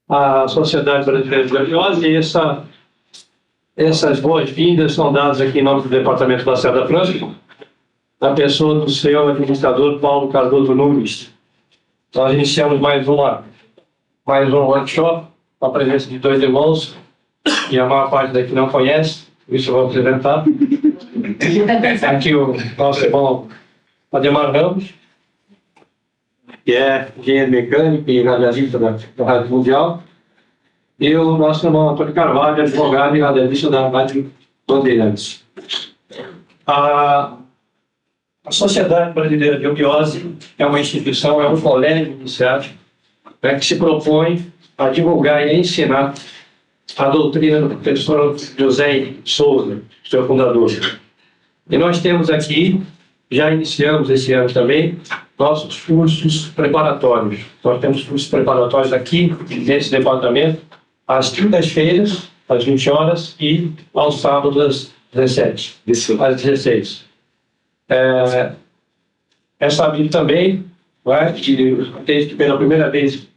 à Sociedade Brasileira de Gaviões, e essas boas-vindas são dadas aqui em nome do Departamento da Seda Franca, na pessoa do senhor administrador Paulo Cardoso Nunes. Nós iniciamos mais um workshop, com a presença de dois irmãos, que a maior parte daqui não conhece, por isso eu vou apresentar. Aqui o nosso irmão Ademar Ramos, que é engenheiro mecânico e radialista da Rádio Mundial, e o nosso irmão Antônio Carvalho, advogado e radialista da Rádio Bandeirantes. A Sociedade Brasileira de Obiose é uma instituição, é um colégio iniciático, que se propõe a divulgar e a ensinar a doutrina do professor José Souza, seu fundador. E nós temos aqui, já iniciamos esse ano também, nossos cursos preparatórios. Nós temos cursos preparatórios aqui, nesse departamento, às quintas-feiras, às 20 horas, e aos sábados, às 17, às 16. É sabido também, desde que pela primeira vez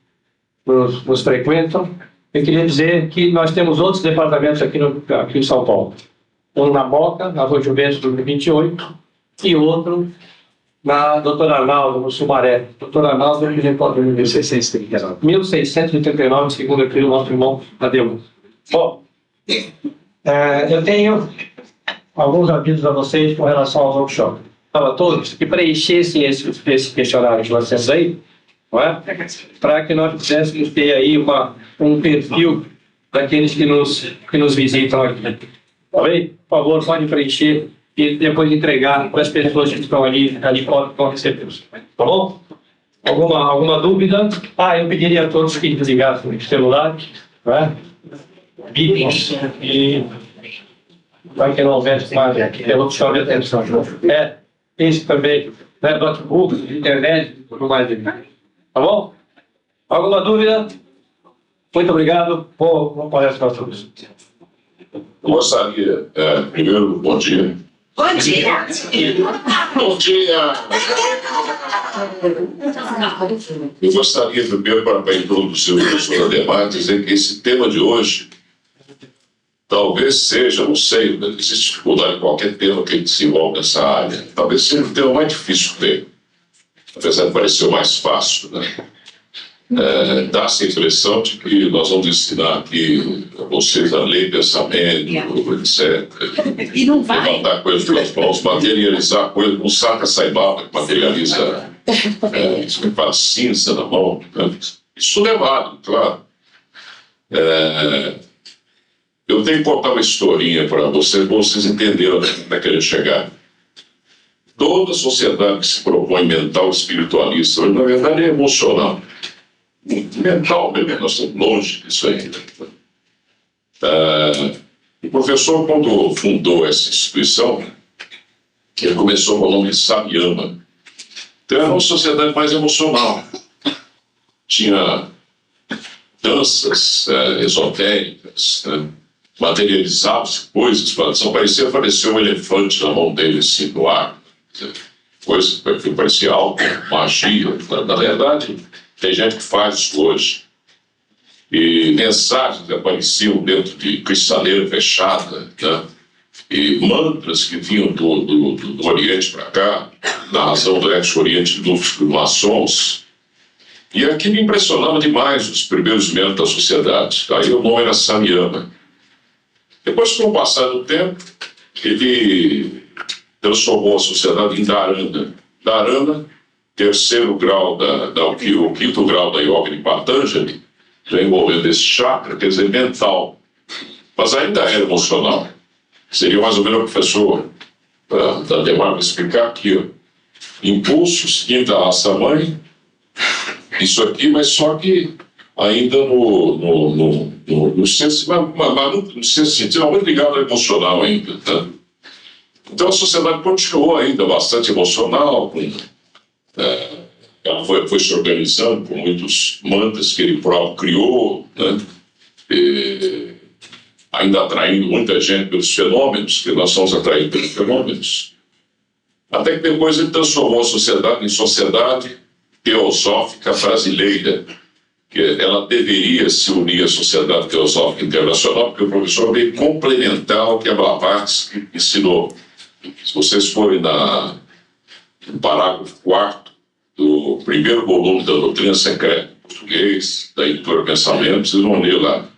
nos frequentam, eu queria dizer que nós temos outros departamentos aqui em São Paulo. Um na Moca, na Rua Juventus, número 28, e outro na Doutora Arnaldo, no Sumaré. Doutora Arnaldo, eu me recordo, 1639, segundo aqui o nosso irmão Ademar. Bom, eu tenho alguns avisos a vocês com relação ao workshop. Para todos que preenchessem esse questionário que nós temos aí, não é? Para que nós pudéssemos ter aí um perfil daqueles que nos visitam aqui. Tá bem? Por favor, pode preencher e depois entregar para as pessoas que estão ali podem receber. Tá bom? Alguma dúvida? Eu pediria a todos que desligassem os celulares, não é? Bipos e para que não houvesse mais interrupção de atenção. Isso também, notebook, internet e tudo mais. Tá bom? Alguma dúvida? Muito obrigado. Boa palestra a todos. Eu gostaria, primeiro, bom dia. Bom dia! Bom dia! Eu gostaria, primeiro, para introduzir o professor Ademar, dizer que esse tema de hoje talvez seja, não sei, existe dificuldade em qualquer tema que a gente desenvolve nessa área. Talvez seja o tema mais difícil que tem, apesar de parecer o mais fácil, né? Dá-se a impressão de que nós vamos ensinar aqui vocês a ler pensamento, etc. E não vai. Levantar coisas pelas mãos, materializar coisas, um saca saibaba que materializa cinza na mão. Né? Isso é válido, claro. Eu tenho que contar uma historinha para vocês entenderem onde é que a gente chegar. Toda sociedade que se propõe mental espiritualista, na verdade é emocional. Mental mesmo, nós estamos longe disso aí. O professor, quando fundou essa instituição, ele começou com o nome de Samyama. Então era uma sociedade mais emocional. Tinha danças esotéricas, né? Materializavam-se coisas, apareceu um elefante na mão dele, assim, no ar. Coisa que parecia algo, magia. Na verdade, tem gente que faz isso hoje. E mensagens apareciam dentro de cristaleira fechada, né? E mantras que vinham do Oriente para cá, na razão do Ex-Oriente dos maçons. E aquilo impressionava demais os primeiros membros da sociedade. Aí o nome era Samyama. Depois, com o passar do tempo, ele transformou a sociedade em Dharana. Dharana, terceiro grau o quinto grau da yoga de Patanjali, já envolvendo esse chakra, quer dizer, mental. Mas ainda era emocional. Seria mais ou menos o professor da Ademar me explicar aqui, ó. Impulsos, quinta raça-mãe, isso aqui, mas só que ainda no senso, mas no senso sentido, muito ligado ao emocional ainda, tá? Então a sociedade continuou ainda bastante emocional, ela foi se organizando com muitos mantras que ele próprio criou, né? Ainda atraindo muita gente pelos fenômenos, que nós somos atraídos pelos fenômenos. Até que depois ele transformou a sociedade em sociedade teosófica brasileira. que ela deveria se unir à Sociedade Teosófica Internacional, porque o professor veio complementar o que a Blavatsky ensinou. Se vocês forem no parágrafo 4º do primeiro volume da Doutrina Secreta em português, da editora Pensamento, vocês vão ler lá.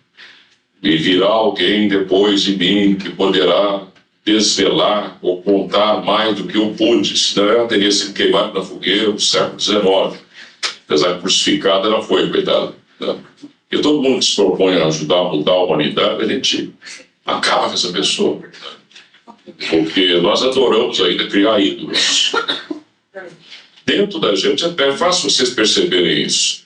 E virá alguém depois de mim que poderá desvelar ou contar mais do que eu pude, senão ela teria sido queimada na fogueira no século XIX. Apesar de crucificada, ela foi, coitada. Né? E todo mundo que se propõe a ajudar a mudar a humanidade, a gente acaba com essa pessoa. Porque nós adoramos ainda criar ídolos. Dentro da gente, até fácil vocês perceberem isso.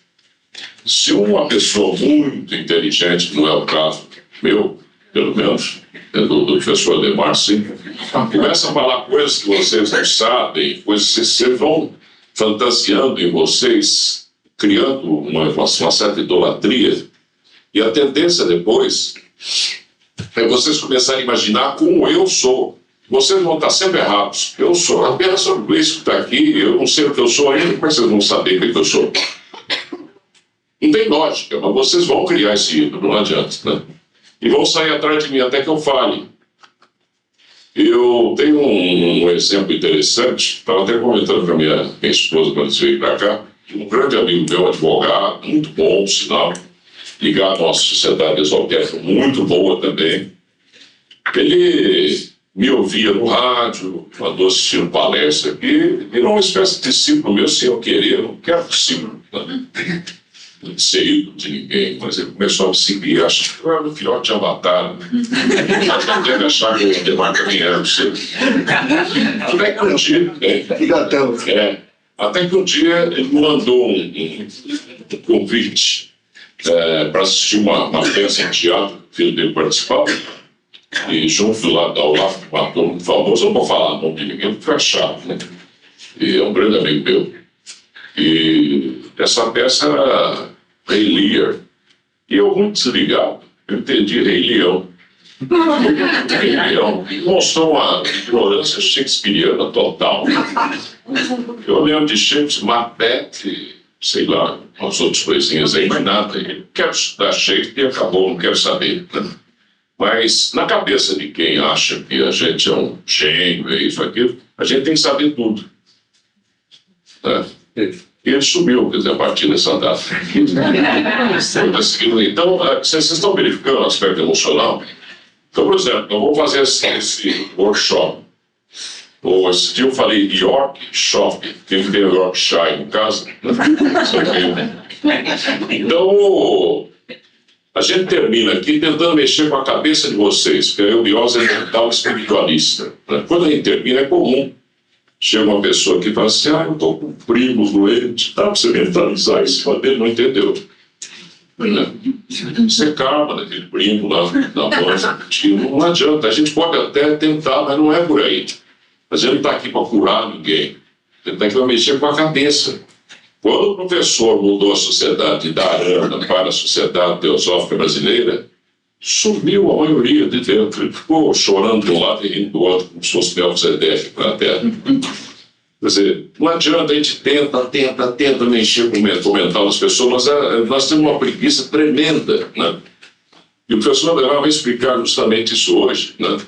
Se uma pessoa muito inteligente, não é o caso meu, pelo menos, do professor Ademar, sim, começa a falar coisas que vocês não sabem, coisas que vocês vão fantasiando em vocês, criando uma certa idolatria, e a tendência depois é vocês começarem a imaginar como eu sou. Vocês vão estar sempre errados. Eu sou apenas sobre isso que está aqui, eu não sei o que eu sou ainda, mas vocês vão saber o que eu sou. Não tem lógica, mas vocês vão criar esse ídolo, não adianta, né? E vão sair atrás de mim até que eu fale. Eu tenho um exemplo interessante, estava até comentando com a minha esposa quando eles veio para cá, um grande amigo meu, advogado, muito bom, sinal, ligado à nossa sociedade esotérica, muito boa também. Ele me ouvia no rádio, mandou assistir uma palestra aqui, virou uma espécie de discípulo meu, sem eu querer, eu não quero discípulo, né? Ser ídolo de ninguém, mas ele começou a me seguir, acho que eu era o filhote de Avatar. Deve achar que eu demarca quem era você. Até que um dia. Até que um dia ele me mandou um convite para assistir uma peça em teatro, que o filho dele participava, e junto lá da Olaf, um ator muito famoso, eu não vou falar o nome de ninguém, porque é chato, né? E é um grande amigo meu. E essa peça era Rei Lear. E eu, muito desligado, eu entendi Rei Leão. Rei Leão mostrou uma ignorância shakespeariana total. Eu lembro de Shakespeare, Macbeth, sei lá, umas outras coisinhas aí, mas nada. Eu quero estudar Shakespeare e acabou, não quero saber. Mas na cabeça de quem acha que a gente é um gênio, é isso, aquilo, a gente tem que saber tudo. Né? E ele sumiu, quer dizer, a partir dessa data. Então, vocês estão verificando o aspecto emocional? Então, por exemplo, eu vou fazer esse workshop. Esse dia eu falei Yorkshire, quem tem Yorkshire em casa. Então, a gente termina aqui tentando mexer com a cabeça de vocês, porque a eubiose é mental espiritualista. Quando a gente termina, é comum. Chega uma pessoa que fala assim, eu estou com um primo doente, dá para você mentalizar isso, mas ele não entendeu. Você calma naquele primo lá, na voz, não adianta, a gente pode até tentar, mas não é por aí. A gente não está aqui para curar ninguém, a gente está aqui para mexer com a cabeça. Quando o professor mudou a sociedade da Arana para a Sociedade Teosófica Brasileira, sumiu a maioria de dentro. Ele ficou chorando de um lado e rindo do outro, como se fosse Melquisedeque para a Terra. Quer dizer, não adianta, a gente tenta mexer com o mental das pessoas, mas nós temos uma preguiça tremenda, né? E o professor Ademar vai explicar justamente isso hoje, né?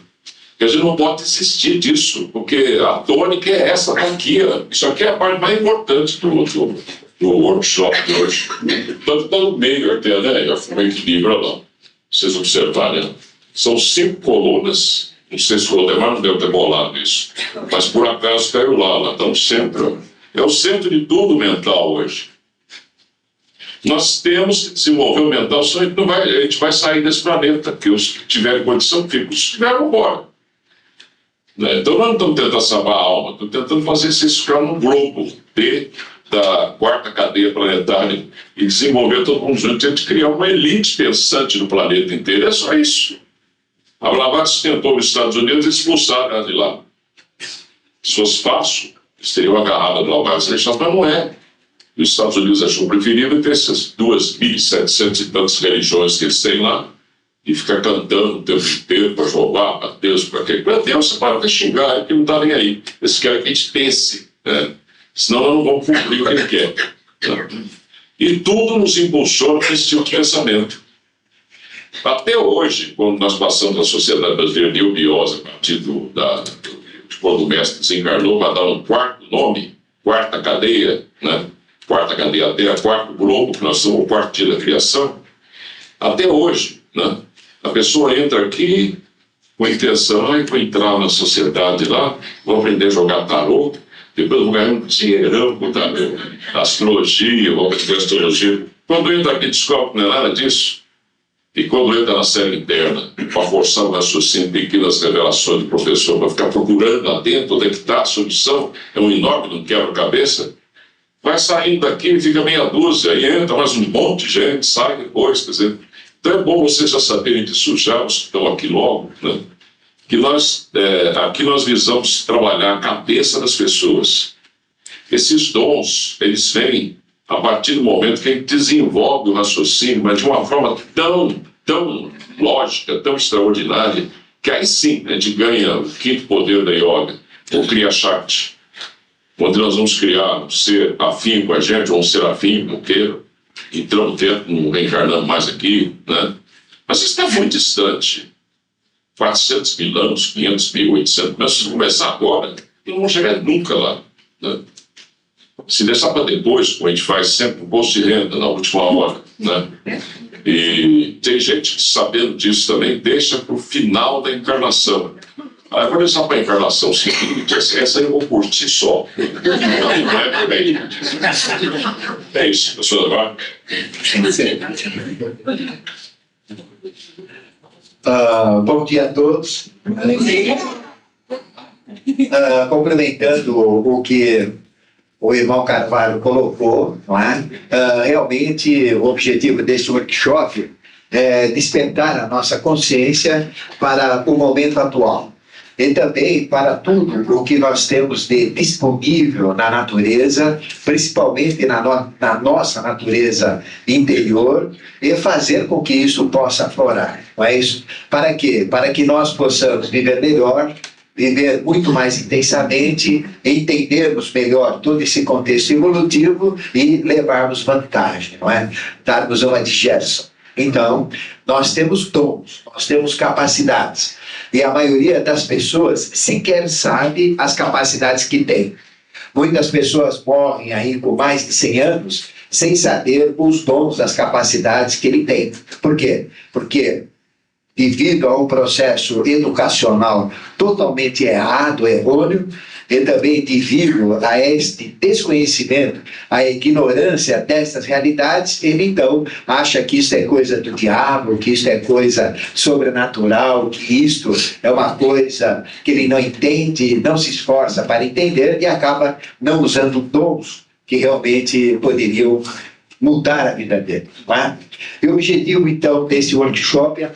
Que a gente não pode desistir disso, porque a tônica é essa, tá aqui, ó. Isso aqui é a parte mais importante do workshop de hoje. Tanto tá no meio até, né? Já foi um equilíbrio lá. Vocês observarem, né? São 5 colunas. Não sei se o Ademar não deve ter bolado isso, mas por acaso caiu lá está no centro. É o centro de tudo mental hoje. Nós temos que desenvolver o mental, senão a gente vai sair desse planeta, porque os que tiverem condição ficam, os que tiveram embora. Então nós não estamos tentando salvar a alma, estamos tentando fazer vocês ficar num globo da 4ª cadeia planetária e desenvolver todo mundo junto, a gente criar uma elite pensante no planeta inteiro, é só isso. A Blavatsky tentou nos Estados Unidos expulsar ela de lá. Se fosse fácil, eles teriam agarrado a Blavatsky, mas não é. Os Estados Unidos achou preferível ter essas 2.700 e tantas religiões que eles têm lá e ficar cantando o tempo inteiro para roubar, para Deus, para quem. Para Deus, você para xingar, que não está nem aí. Eles querem que a gente pense, né? Senão nós não vamos cumprir o que ele quer. Né? E tudo nos impulsiona para esse tipo de pensamento. Até hoje, quando nós passamos na sociedade brasileira de eubiose, a partir quando o mestre desencarnou, para dar um quarto nome, quarta cadeia, né? Quarta cadeia até a quarto globo, que nós somos o quarto dia da criação. Até hoje, né? A pessoa entra aqui com a intenção de entrar na sociedade lá, vou aprender a jogar tarô, depois vou ganhar um dinheirão com tarô, astrologia, vou aprender astrologia. Quando entra aqui, descobre que não é nada disso. E quando entra na série interna, para forçar o raciocínio, pequenas revelações do professor, para ficar procurando lá dentro onde é que está a solução, é um enorme, não quebra-cabeça, vai saindo daqui e fica meia dúzia, aí entra mais um monte de gente, sai depois, quer dizer. Então é bom vocês já saberem disso já, os que estão aqui logo, né? Que aqui nós visamos trabalhar a cabeça das pessoas. Esses dons, eles vêm a partir do momento que a gente desenvolve o raciocínio, mas de uma forma tão lógica, tão extraordinária, que aí sim a gente ganha o quinto poder da yoga, o Kriya Shakti, onde nós vamos criar um ser afim com a gente, ou um ser afim, como queira, entramos dentro, não reencarnamos mais aqui, né? Mas isso está muito distante. 400 mil anos, 500 mil, 800 mil, mas se começar agora, não vamos chegar nunca lá, né? Se deixar para depois, como a gente faz sempre, imposto de renda na última hora, né? E tem gente que, sabendo disso também, deixa para o final da encarnação. Aí eu vou deixar para a encarnação seguinte, essa eu vou curtir só. É isso, professor Levar. Bom dia a todos. Complementando o que o irmão Carvalho colocou, não é? Realmente o objetivo deste workshop é despertar a nossa consciência para o momento atual e também para tudo o que nós temos de disponível na natureza, principalmente na nossa natureza interior, e fazer com que isso possa aflorar. Não é isso? Para quê? Para que nós possamos viver melhor, viver muito mais intensamente, entendermos melhor todo esse contexto evolutivo e levarmos vantagem, não é? Darmos uma digestão. Então, nós temos dons, nós temos capacidades. E a maioria das pessoas sequer sabe as capacidades que tem. Muitas pessoas morrem aí com mais de 100 anos sem saber os dons, as capacidades que ele tem. Por quê? Porque devido a um processo educacional totalmente errado, errôneo, e também devido a este desconhecimento, a ignorância dessas realidades, ele então acha que isso é coisa do diabo, que isso é coisa sobrenatural, que isto é uma coisa que ele não entende, não se esforça para entender e acaba não usando dons que realmente poderiam mudar a vida dele. Não é? E o objetivo, então, desse workshop é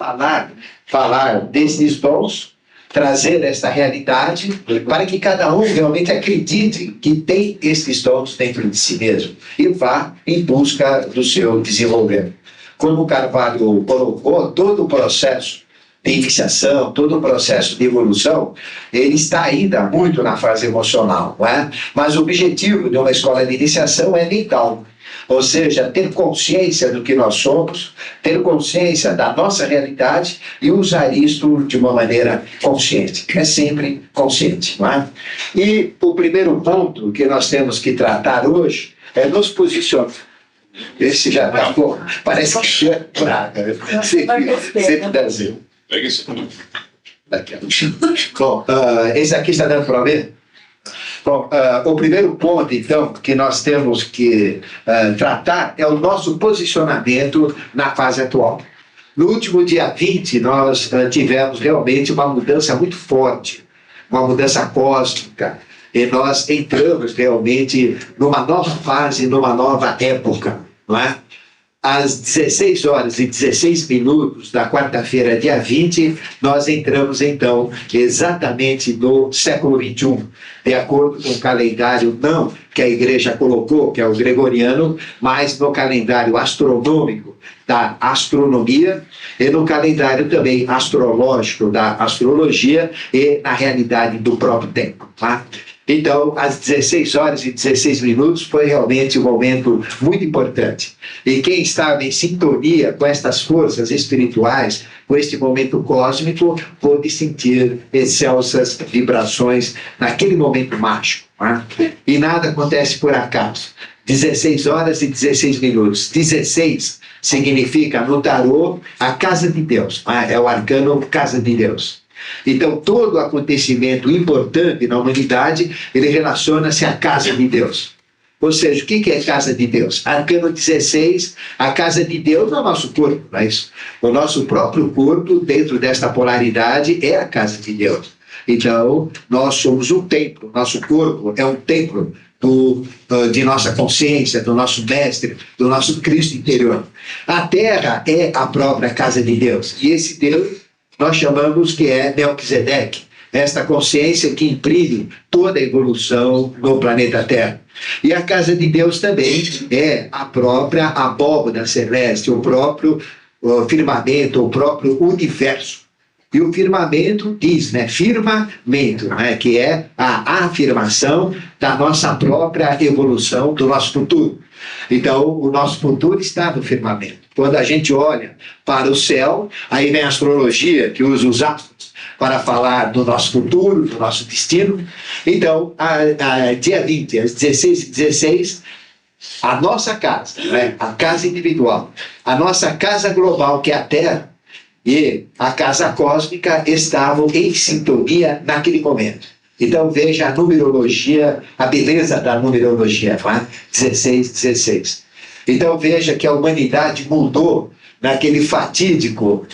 falar desses dons, trazer essa realidade para que cada um realmente acredite que tem esses dons dentro de si mesmo e vá em busca do seu desenvolvimento. Como o Carvalho colocou, todo o processo de iniciação, todo o processo de evolução, ele está ainda muito na fase emocional, não é? Mas o objetivo de uma escola de iniciação é mental. Ou seja, ter consciência do que nós somos, ter consciência da nossa realidade e usar isto de uma maneira consciente. É sempre consciente, não é? E o primeiro ponto que nós temos que tratar hoje é nos posicionar. Esse já está bom. Parece que é praga. Sempre Brasil. Pega isso. Daqui, bom, esse aqui está dando para ver? Bom, o primeiro ponto, então, que nós temos que tratar é o nosso posicionamento na fase atual. No último dia 20, nós tivemos realmente uma mudança muito forte, uma mudança cósmica, e nós entramos realmente numa nova fase, numa nova época, não é? Às 16 horas e 16 minutos da quarta-feira, dia 20, nós entramos, então, exatamente no século XXI, de acordo com o calendário não que a igreja colocou, que é o gregoriano, mas no calendário astronômico da astronomia e no calendário também astrológico da astrologia e na realidade do próprio tempo, tá? Então, às 16 horas e 16 minutos foi realmente um momento muito importante. E quem estava em sintonia com estas forças espirituais, com este momento cósmico, pôde sentir excelsas vibrações naquele momento mágico. Né? E nada acontece por acaso. 16 horas e 16 minutos. 16 significa no tarô a casa de Deus. Né? É o arcano casa de Deus. Então, todo acontecimento importante na humanidade, ele relaciona-se à casa de Deus. Ou seja, o que é casa de Deus? Arcano 16, a casa de Deus é o nosso corpo, não é isso? O nosso próprio corpo, dentro desta polaridade, é a casa de Deus. Então, nós somos um templo, nosso corpo é um templo de nossa consciência, do nosso mestre, do nosso Cristo interior. A Terra é a própria casa de Deus. E esse Deus nós chamamos que é Melquisedeque, esta consciência que imprime toda a evolução no planeta Terra. E a casa de Deus também é a própria abóbora celeste, o próprio firmamento, o próprio universo. E o firmamento diz, né, firmamento, né, que é a afirmação da nossa própria evolução, do nosso futuro. Então, o nosso futuro está no firmamento. Quando a gente olha para o céu, aí vem a astrologia, que usa os astros para falar do nosso futuro, do nosso destino. Então, dia 20, às 16h16, a nossa casa, né, a casa individual, a nossa casa global, que é a Terra, e a casa cósmica estavam em sintonia naquele momento. Então veja a numerologia, a beleza da numerologia, tá? 16. Então veja que a humanidade mudou naquele fatídico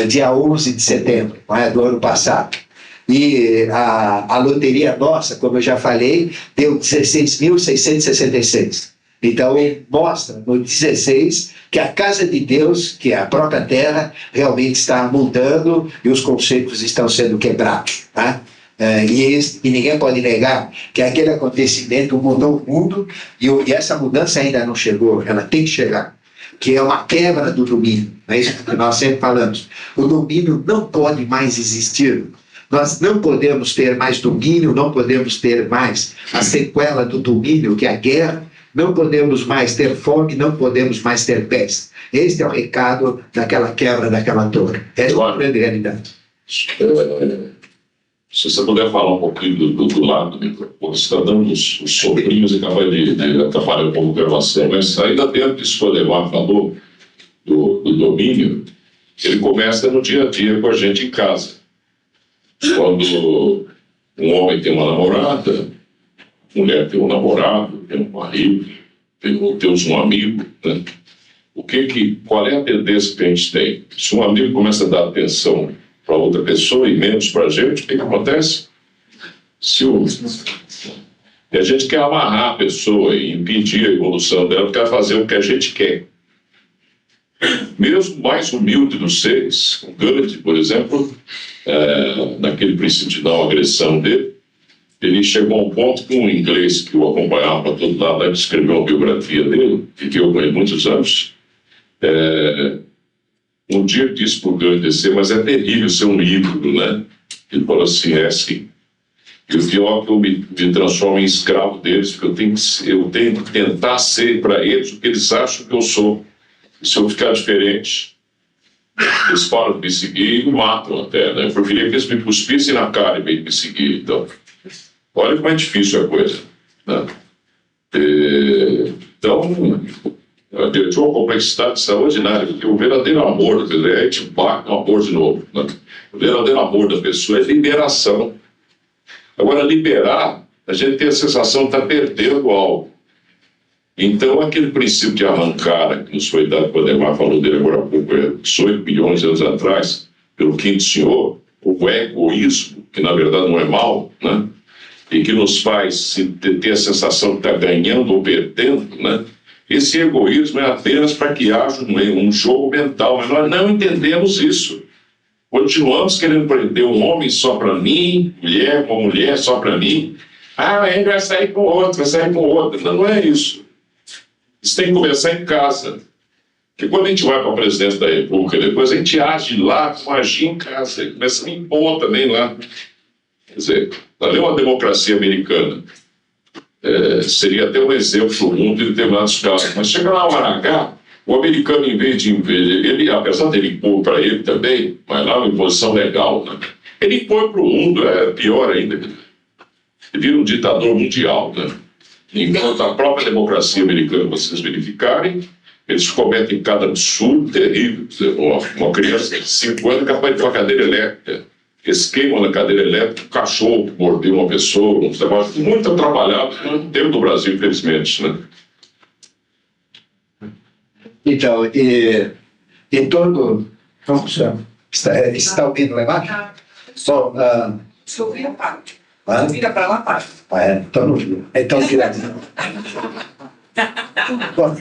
dia 11 de setembro, do ano passado. E a loteria nossa, como eu já falei, deu 16.666. Então, mostra no 16 que a casa de Deus, que é a própria Terra, realmente está mudando e os conceitos estão sendo quebrados. Tá? E ninguém pode negar que aquele acontecimento mudou o mundo e essa mudança ainda não chegou, ela tem que chegar. Que é uma quebra do domínio. Não é isso que nós sempre falamos. O domínio não pode mais existir. Nós não podemos ter mais domínio, não podemos ter mais a sequela do domínio, que é a guerra. Não podemos mais ter fome, não podemos mais ter pés. Este é o recado daquela quebra, daquela torre. Essa é uma grande realidade. Se você puder falar um pouquinho do lado, você está dando os sobrinhos e acaba de atrapalhar um pouco a gravação, mas ainda dentro disso que o Ademar falou, do domínio, ele começa no dia a dia com a gente em casa. Quando um homem tem uma namorada, mulher tem um namorado, tem um marido, temos um amigo, né? Qual é a tendência que a gente tem? Se um amigo começa a dar atenção para outra pessoa e menos para a gente, o que acontece? E a gente quer amarrar a pessoa e impedir a evolução dela, quer fazer o que a gente quer. Mesmo o mais humilde dos seres, o Gandhi, por exemplo, naquele princípio de não agressão dele, ele chegou a um ponto que um inglês que o acompanhava para todo lado, ele escreveu a biografia dele, viveu com ele muitos anos. Um dia ele disse para o Gandhi assim, mas é terrível ser um ídolo, né? Ele falou assim, é assim. E o pior é que eu me transformo em escravo deles, porque eu tenho que tentar ser para eles o que eles acham que eu sou. E se eu ficar diferente, eles param de me seguir e me matam até, né? Eu preferia que eles me cuspissem na cara e me seguir, então. Olha como é difícil a coisa, né? Então, tinha uma complexidade extraordinária, porque o verdadeiro amor, quer dizer, a gente bate no amor de novo, né? O verdadeiro amor da pessoa é liberação. Agora, liberar, a gente tem a sensação de estar perdendo algo. Então, aquele princípio de arrancar, que nos foi dado, quando o Ademar falou dele agora há pouco, 18 milhões de anos atrás, pelo quinto senhor, o egoísmo, que na verdade não é mal, né? E que nos faz ter a sensação de estar ganhando ou perdendo, né? Esse egoísmo é apenas para que haja um jogo mental, mas nós não entendemos isso. Continuamos querendo prender um homem só para mim, uma mulher só para mim. Ele vai sair com outro, vai sair com outro. Não é isso. Isso tem que começar em casa. Porque quando a gente vai para a presidência da República, depois a gente age lá, como agir em casa, começa a me impor também lá. Quer dizer, Ali é uma democracia americana. Seria até um exemplo para o mundo em determinados casos. Mas chega lá o H, o americano, em vez de ele, apesar dele impor para ele também, mas lá uma imposição legal, né? Ele impõe para o mundo, é pior ainda. Ele vira um ditador mundial, né? Enquanto a própria democracia americana, vocês verificarem, eles cometem cada absurdo terrível. Uma criança de 5 anos capaz de ter uma cadeira elétrica. Eles queimam na cadeira elétrica um cachorro que mordeu uma pessoa, um negócio muito atrapalhado dentro do Brasil, infelizmente, né? Então, e todo... Como chama? Está ouvindo lá embaixo? Bom, Se eu vira, para. hã? Vira para lá, para. Então não viu. Então, direto. Bom,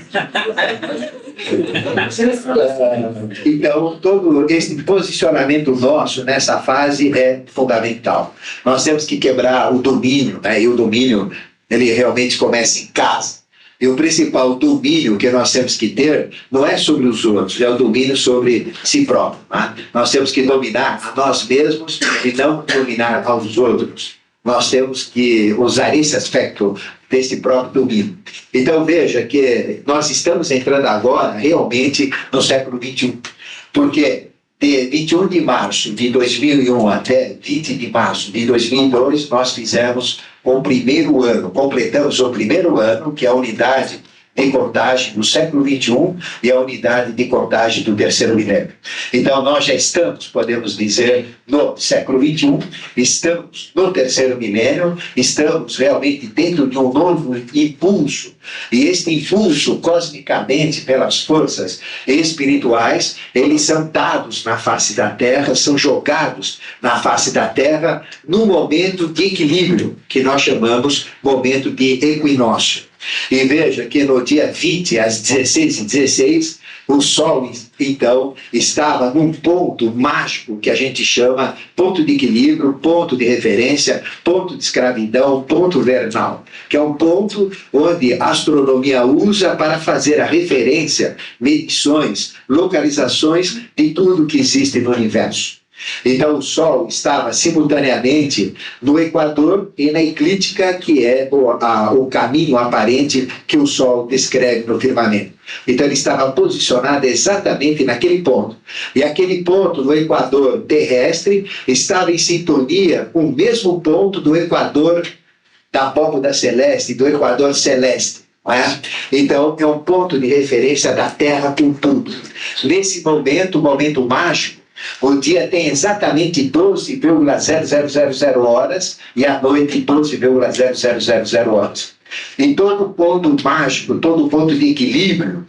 então, todo esse posicionamento nosso nessa fase é fundamental. Nós temos que quebrar o domínio, né? E o domínio, ele realmente começa em casa. E o principal domínio que nós temos que ter não é sobre os outros, é o domínio sobre si próprio. Né? Nós temos que dominar a nós mesmos e não dominar aos outros. Nós temos que usar esse aspecto desse próprio domínio. Então veja que nós estamos entrando agora realmente no século XXI, porque de 21 de março de 2001 até 20 de março de 2002, nós fizemos o primeiro ano, completamos o primeiro ano, que é a unidade de contagem do século XXI e a unidade de contagem do terceiro milênio. Então, nós já estamos, podemos dizer, no século XXI, estamos no terceiro milênio, estamos realmente dentro de um novo impulso. E este impulso, cosmicamente, pelas forças espirituais, eles são dados na face da Terra, são jogados na face da Terra num momento de equilíbrio, que nós chamamos momento de equinócio. E veja que no dia 20, às 16h16, o Sol, então, estava num ponto mágico que a gente chama ponto de equilíbrio, ponto de referência, ponto de escravidão, ponto vernal, que é um ponto onde a astronomia usa para fazer a referência, medições, localizações de tudo que existe no universo. Então o Sol estava simultaneamente no Equador e na eclíptica, que é o caminho aparente que o Sol descreve no firmamento. Então ele estava posicionado exatamente naquele ponto. E aquele ponto no Equador terrestre estava em sintonia com o mesmo ponto do Equador da abóbada celeste, do Equador celeste. Então é um ponto de referência da Terra com tudo. Nesse momento, momento mágico, o dia tem exatamente 12,0000 horas e a noite 12,0000 horas. Em todo ponto mágico, todo ponto de equilíbrio,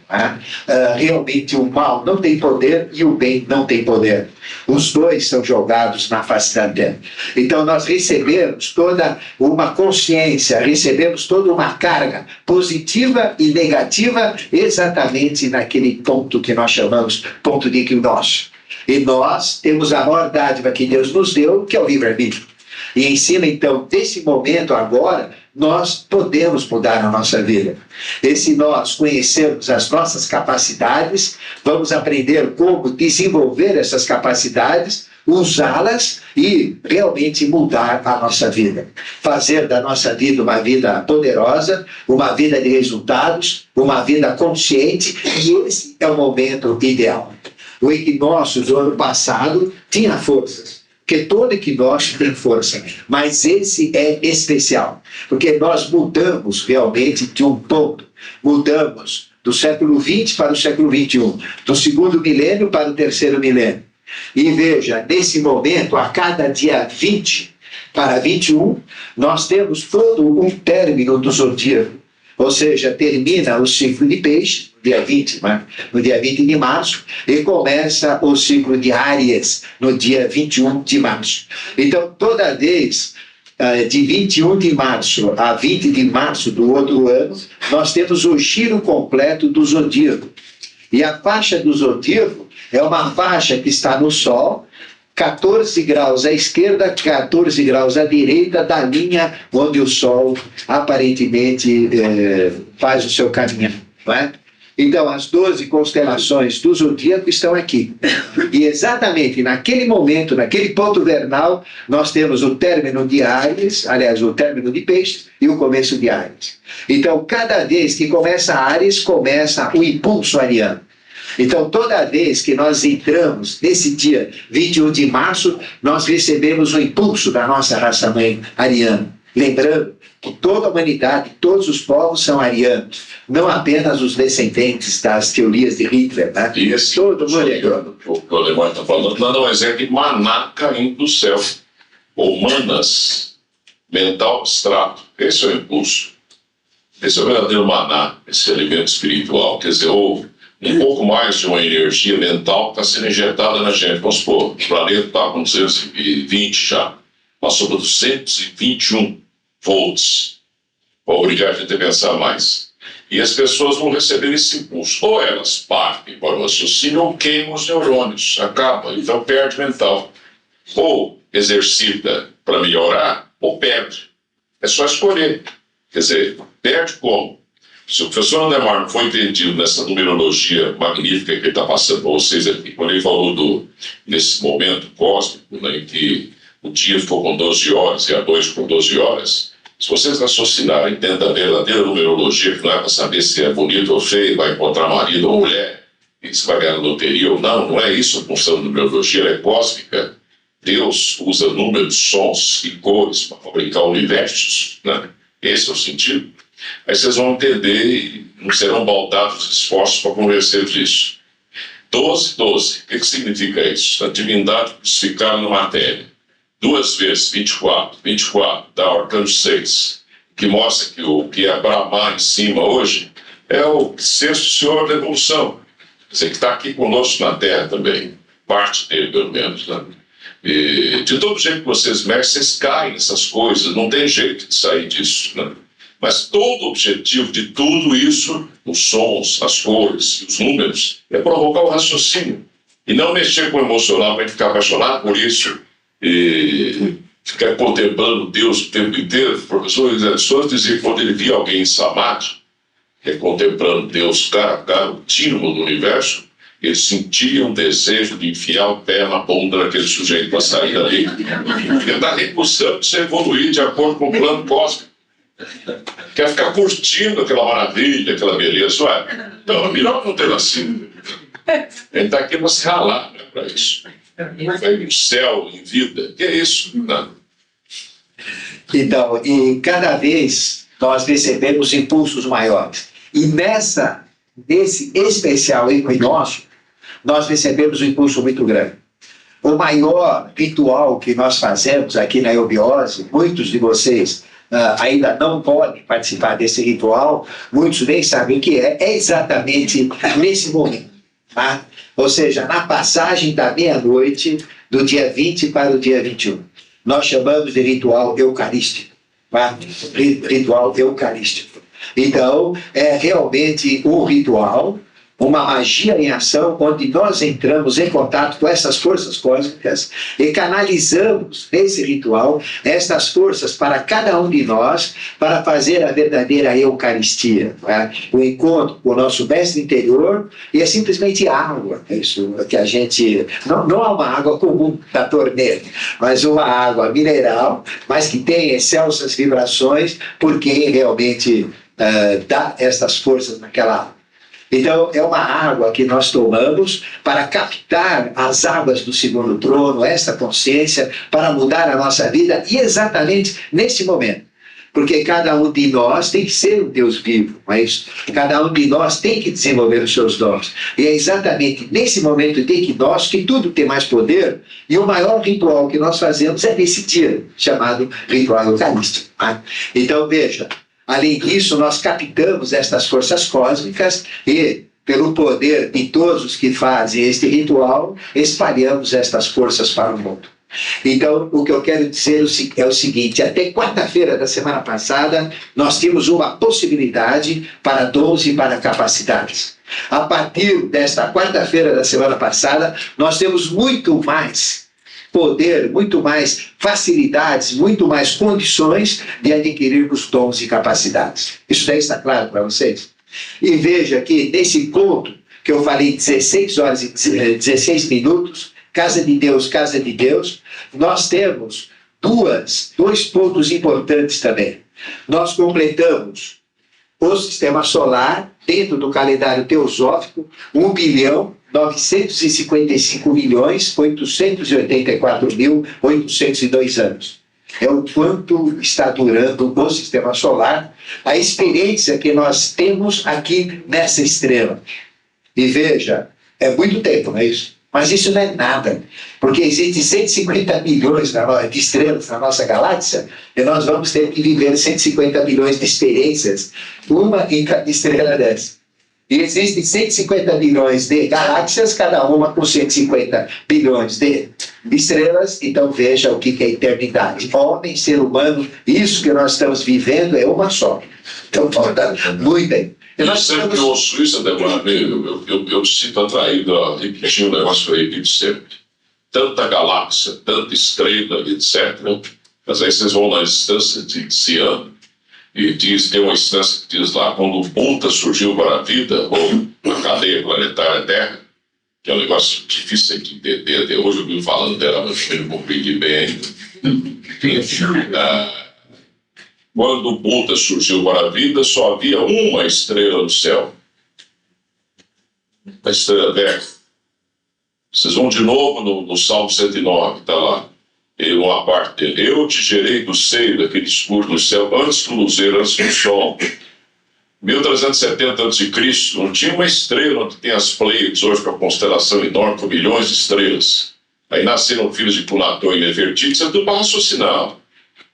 realmente o mal não tem poder e o bem não tem poder. Os dois são jogados na face da terra. Então nós recebemos toda uma consciência, recebemos toda uma carga positiva e negativa exatamente naquele ponto que nós chamamos ponto de equinócio. E nós temos a maior dádiva que Deus nos deu, que é o livre-arbítrio. E em cima, então, desse momento agora, nós podemos mudar a nossa vida. E se nós conhecermos as nossas capacidades, vamos aprender como desenvolver essas capacidades, usá-las e realmente mudar a nossa vida. Fazer da nossa vida uma vida poderosa, uma vida de resultados, uma vida consciente, e esse é o momento ideal. O equinócio do ano passado tinha forças, porque todo equinócio tem força, mas esse é especial, porque nós mudamos realmente de um ponto, mudamos do século XX para o século XXI, do segundo milênio para o terceiro milênio. E veja, nesse momento, a cada dia 20 para 21, nós temos todo um término do zodíaco. Ou seja, termina o ciclo de peixe, no dia 20 de março, e começa o ciclo de Áries, no dia 21 de março. Então, toda vez de 21 de março a 20 de março do outro ano, nós temos o giro completo do zodíaco. E a faixa do zodíaco é uma faixa que está no Sol, 14 graus à esquerda, 14 graus à direita da linha onde o Sol aparentemente faz o seu caminho. Não é? Então, as 12 constelações do zodíaco estão aqui. E exatamente naquele momento, naquele ponto vernal, nós temos o término de Áries, aliás, o término de Peixes e o começo de Áries. Então, cada vez que começa Áries, começa o impulso ariano. Então, toda vez que nós entramos nesse dia 21 de março, nós recebemos o impulso da nossa raça-mãe ariana. Lembrando que toda a humanidade, todos os povos são arianos, não apenas os descendentes das teorias de Hitler, né? E esse Todo mundo é ariano. o que o Alemão está falando, nada mais é que maná caindo do céu, ou manas, mental abstrato. Esse é o impulso. Esse é o verdadeiro maná, esse alimento espiritual. Quer dizer, ou um pouco mais de uma energia mental que está sendo injetada na gente. Vamos supor, o planeta está com 220 já, passou para 221 volts, para obrigar a gente a pensar mais. E as pessoas vão receber esse impulso. Ou elas partem para o raciocínio ou queimam os neurônios, acaba, então perde mental. Ou exercita para melhorar, ou perde. É só escolher. Quer dizer, perde como? Se o professor Andemar não foi entendido nessa numerologia magnífica que ele está passando para vocês aqui, quando ele falou nesse momento cósmico, né, em que o dia ficou com 12 horas e a noite com 12 horas, se vocês raciocinarem dentro da verdadeira numerologia, que não é para saber se é bonito ou feio, vai encontrar marido ou mulher, e se vai ganhar na loteria ou não, não é isso a função da numerologia, ela é cósmica. Deus usa números, sons e cores para fabricar universos, né? Esse é o sentido. Aí vocês vão entender e não serão baldados esforços para convencer disso. 12, 12. O que significa isso? A divindade crucificada na matéria. 2 vezes 24. 24 dá o arcano 6, que mostra que o que é Brahma em cima hoje é o sexto senhor da evolução. Quer dizer, que está aqui conosco na Terra também. Parte dele, pelo menos, né? E de todo jeito que vocês mexem, vocês caem nessas coisas. Não tem jeito de sair disso, né? Mas todo o objetivo de tudo isso, os sons, as cores, os números, é provocar o raciocínio. E não mexer com o emocional para ficar apaixonado por isso e ficar contemplando Deus o tempo inteiro. O professor José dizia que quando ele via alguém em Samadhi, que é contemplando Deus cara a cara, o tínimo do universo, ele sentia um desejo de enfiar o pé na bunda daquele sujeito para sair dali. Ele está recusando de se evoluir de acordo com o plano cósmico. Quer ficar curtindo aquela maravilha, aquela beleza, ué? Então é melhor não ter nascido. Ele está aqui para se ralar, né, para isso. Vai no céu, em vida. Que é isso? Não. Então, e cada vez nós recebemos impulsos maiores. E nesse especial equinócio, nós recebemos um impulso muito grande. O maior ritual que nós fazemos aqui na eubiose, muitos de vocês ainda não podem participar desse ritual, muitos nem sabem o que é exatamente nesse momento. Tá? Ou seja, na passagem da meia-noite do dia 20 para o dia 21. Nós chamamos de ritual eucarístico. Tá? Ritual eucarístico. Então, é realmente um ritual, uma magia em ação, onde nós entramos em contato com essas forças cósmicas e canalizamos nesse ritual estas forças para cada um de nós, para fazer a verdadeira Eucaristia, não é? O encontro com o nosso mestre interior, e é simplesmente água, é isso que a gente, não é uma água comum da torneira, mas uma água mineral, mas que tem excelsas vibrações, porque realmente dá estas forças naquela água. Então, é uma água que nós tomamos para captar as águas do segundo trono, esta consciência, para mudar a nossa vida, e exatamente nesse momento. Porque cada um de nós tem que ser um Deus vivo, não é isso? Cada um de nós tem que desenvolver os seus dons. E é exatamente nesse momento de equinócio que tudo tem mais poder, e o maior ritual que nós fazemos é nesse dia, chamado ritual eucarístico. Né? Então, veja, além disso, nós captamos estas forças cósmicas e, pelo poder de todos os que fazem este ritual, espalhamos estas forças para o mundo. Então, o que eu quero dizer é o seguinte: até quarta-feira da semana passada, nós tínhamos uma possibilidade para dons e para capacidades. A partir desta quarta-feira da semana passada, nós temos muito mais poder, muito mais facilidades, muito mais condições de adquirirmos dons e capacidades. Isso daí está claro para vocês? E veja que nesse ponto que eu falei 16 horas e 16 minutos, casa de Deus, nós temos dois pontos importantes também. Nós completamos o sistema solar dentro do calendário teosófico, 1.955.884.802 anos. É o quanto está durando o sistema solar, a experiência que nós temos aqui nessa estrela. E veja, é muito tempo, não é isso? Mas isso não é nada, porque existem 150 milhões de estrelas na nossa galáxia, e nós vamos ter que viver 150 milhões de experiências, uma em cada estrela dessa. E existem 150 bilhões de galáxias, cada uma com 150 bilhões de estrelas. Então veja o que é eternidade. Homem, ser humano, isso que nós estamos vivendo é uma só. Então falta muito bem. Eu sempre ouço isso, Ademar, eu sinto atraído a repetir um negócio que eu repito sempre. Tanta galáxia, tanta estrela, etc. Mas aí vocês vão na instância de Ciano, e tem uma instância que diz lá, quando o Punta surgiu para a vida, ou a cadeia planetária Terra, que é um negócio difícil de entender, até hoje eu vim falando dela, mas eu não compreendi bem ainda. Quando o Punta surgiu para a vida, só havia uma estrela no céu. A estrela Vega. Vocês vão de novo no Salmo 109, está lá. Uma parte dele. Eu te gerei do seio daquele escuro do céu, antes do luzeiro, antes do sol. 1370 a.C., não tinha uma estrela onde tem as Pleiades, hoje com a constelação enorme, com milhões de estrelas. Aí nasceram filhos de Punator e Nefertiti, isso é tudo para raciocinar.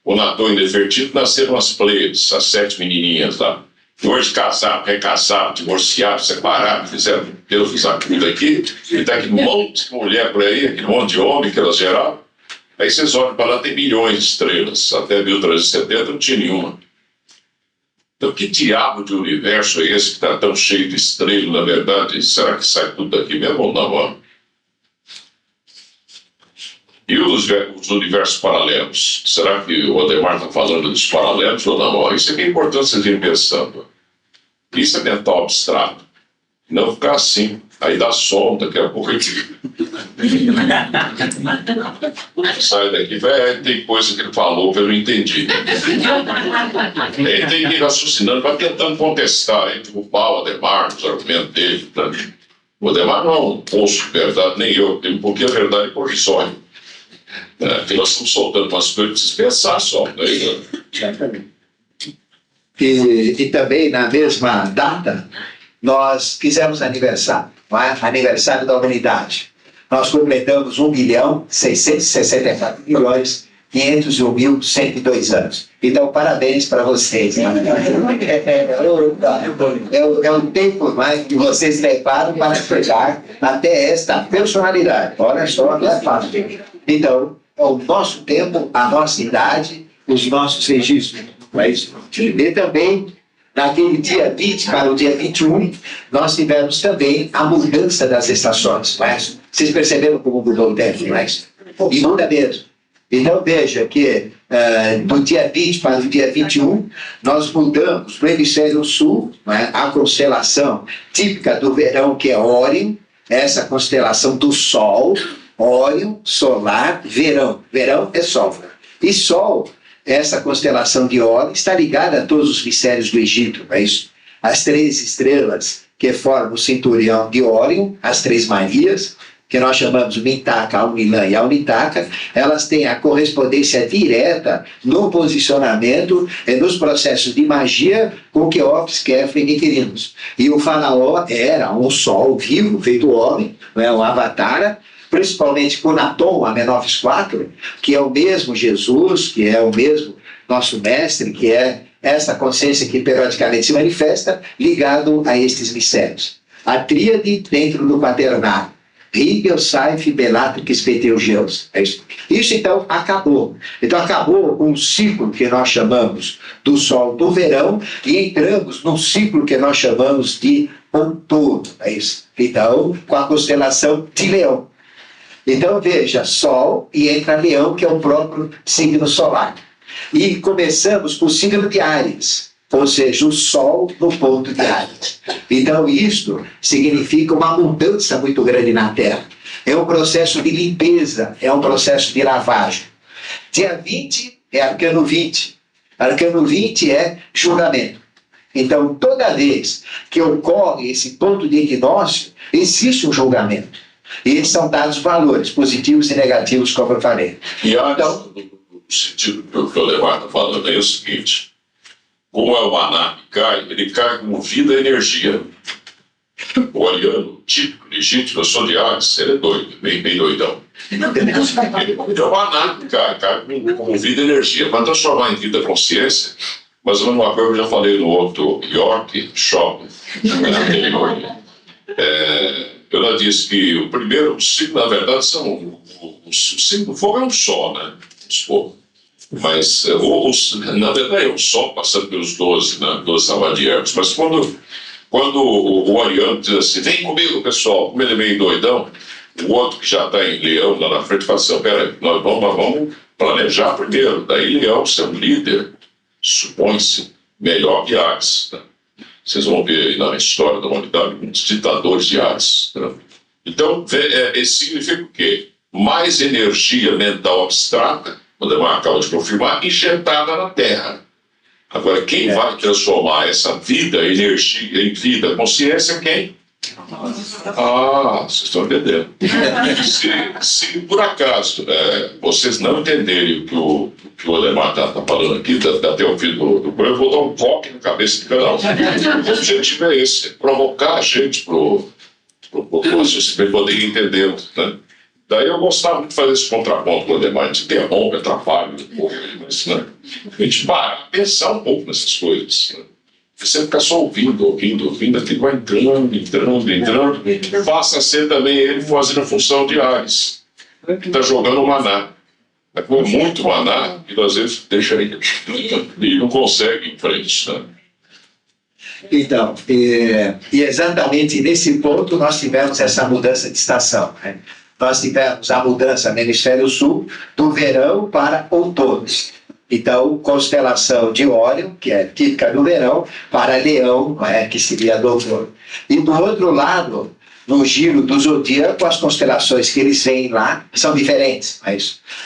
Punator e Nefertiti nasceram as Pleiades, as 7 menininhas lá. Hoje casaram, recasaram, divorciaram, separaram, fizeram Deus nos acuda aqui, e tá aquele monte de mulher por aí, aquele monte de homem que elas geraram. Aí vocês olham para lá, tem milhões de estrelas. Até 1370 não tinha nenhuma. Então, que diabo de universo é esse que está tão cheio de estrelas, na verdade? Será que sai tudo daqui mesmo ou não? Ó? E os universos paralelos? Será que o Ademar está falando dos paralelos ou não? Ó? Isso é que é importante vocês irem pensando. Isso é mental abstrato. Não ficar assim. Aí dá som, daqui a pouco sai daqui, tem coisa que ele falou que eu não entendi. Ele tem que ir raciocinando, vai tentando contestar, derrubar o Ademar, os argumentos dele. O Ademar não é um poço de verdade, nem eu, porque a verdade é corrisória. Porque nós estamos soltando umas coisas para vocês pensar só. Exatamente. E também na mesma data, nós fizemos aniversário, não é? Aniversário da humanidade. Nós completamos 1.664.501.102 anos. Então, parabéns para vocês. É o tempo mais que vocês levaram para chegar até esta personalidade. Olha só, não é fácil. Então, é o nosso tempo, a nossa idade, os nossos registros. Não é isso? E também, naquele dia 20 para o dia 21, nós tivemos também a mudança das estações. Mas vocês perceberam como mudou o tempo, não é isso? E muda mesmo. Então veja que do dia 20 para o dia 21, nós mudamos no hemisfério sul, né, a constelação típica do verão, que é Órion, essa constelação do Sol, Órion, solar, verão. Verão é Sol. E Sol, essa constelação de Órion, está ligada a todos os mistérios do Egito, não é isso? As 3 estrelas que formam o cinturão de Órion, as 3 Marias, que nós chamamos Mintaka, Almilã e Alnitaka, elas têm a correspondência direta no posicionamento e nos processos de magia com Quéops, Kefren e Quirinos. E o faraó era um sol vivo, feito homem, um avatar, principalmente com Natom, Amenófis IV, que é o mesmo Jesus, que é o mesmo nosso mestre, que é essa consciência que periodicamente se manifesta, ligado a estes mistérios. A tríade dentro do quaternário. Rigel, Saif, Bellatrix, Betelgeuse. É isso. Isso então acabou. Então acabou um ciclo que nós chamamos do Sol do verão e entramos num ciclo que nós chamamos de outono. É isso. Então, com a constelação de Leão. Então veja, Sol e entra Leão, que é o próprio signo solar. E começamos com o signo de Áries. ou seja, o sol no ponto de Ares. Então, isto significa uma mudança muito grande na Terra. É um processo de limpeza, é um processo de lavagem. Dia 20 é arcano 20. Arcano 20 é julgamento. Então, toda vez que ocorre esse ponto de equinócio, existe um julgamento. E eles são dados valores, positivos e negativos, como eu falei. E então, no sentido que o Lemar está falando é o seguinte: como é o maná que cai, ele cai com vida e energia. O ariano típico, legítimo, eu sou de Ares, ele é doido, bem doidão. É o maná que cai com vida e energia, para transformar em vida consciência. Mas uma coisa que eu já falei no outro York Shopping, anterior. Eu já disse que o primeiro signo, na verdade, são o signo do fogo é um sol, né? Mas, na verdade, é um sol passando pelos 12, né? 12 zodiacos. Mas quando o Ariano diz assim, vem comigo, pessoal, como ele é meio doidão, o outro que já está em Leão lá na frente fala assim, peraí, nós vamos planejar primeiro. Daí Leão, ser um líder, supõe-se melhor que Ares. Tá? Vocês vão ver aí na história da humanidade muitos ditadores de Ares. Tá? Então, isso significa o quê? Mais energia mental abstrata, o Demar acaba de confirmar, injetada na Terra. Agora, quem vai transformar essa vida, energia em vida, consciência, quem? Vocês estão entendendo. Se por acaso vocês não entenderem o que o Ademar está falando aqui, até o fim do programa, eu vou dar um toque na cabeça de cada um. O objetivo é esse, provocar a gente para vocês poderem entender. Né? Daí eu gostava de fazer esse contraponto com o Ademar, a gente interrompe, atrapalha um pouco, mas né? A gente para pensar um pouco nessas coisas. Né? Você fica só ouvindo, aquilo vai entrando, passa a ser também ele fazendo a função de Ares, que está jogando o maná. Com muito maná, e às vezes deixa ele e não consegue ir em frente. Né? Então, e exatamente nesse ponto nós tivemos essa mudança de estação. Né? Nós tivemos a mudança no hemisfério sul do verão para outono. Então, constelação de Órion, que é típica do verão, para Leão, que seria do outono. E do outro lado, no giro do zodíaco, as constelações que eles veem lá são diferentes.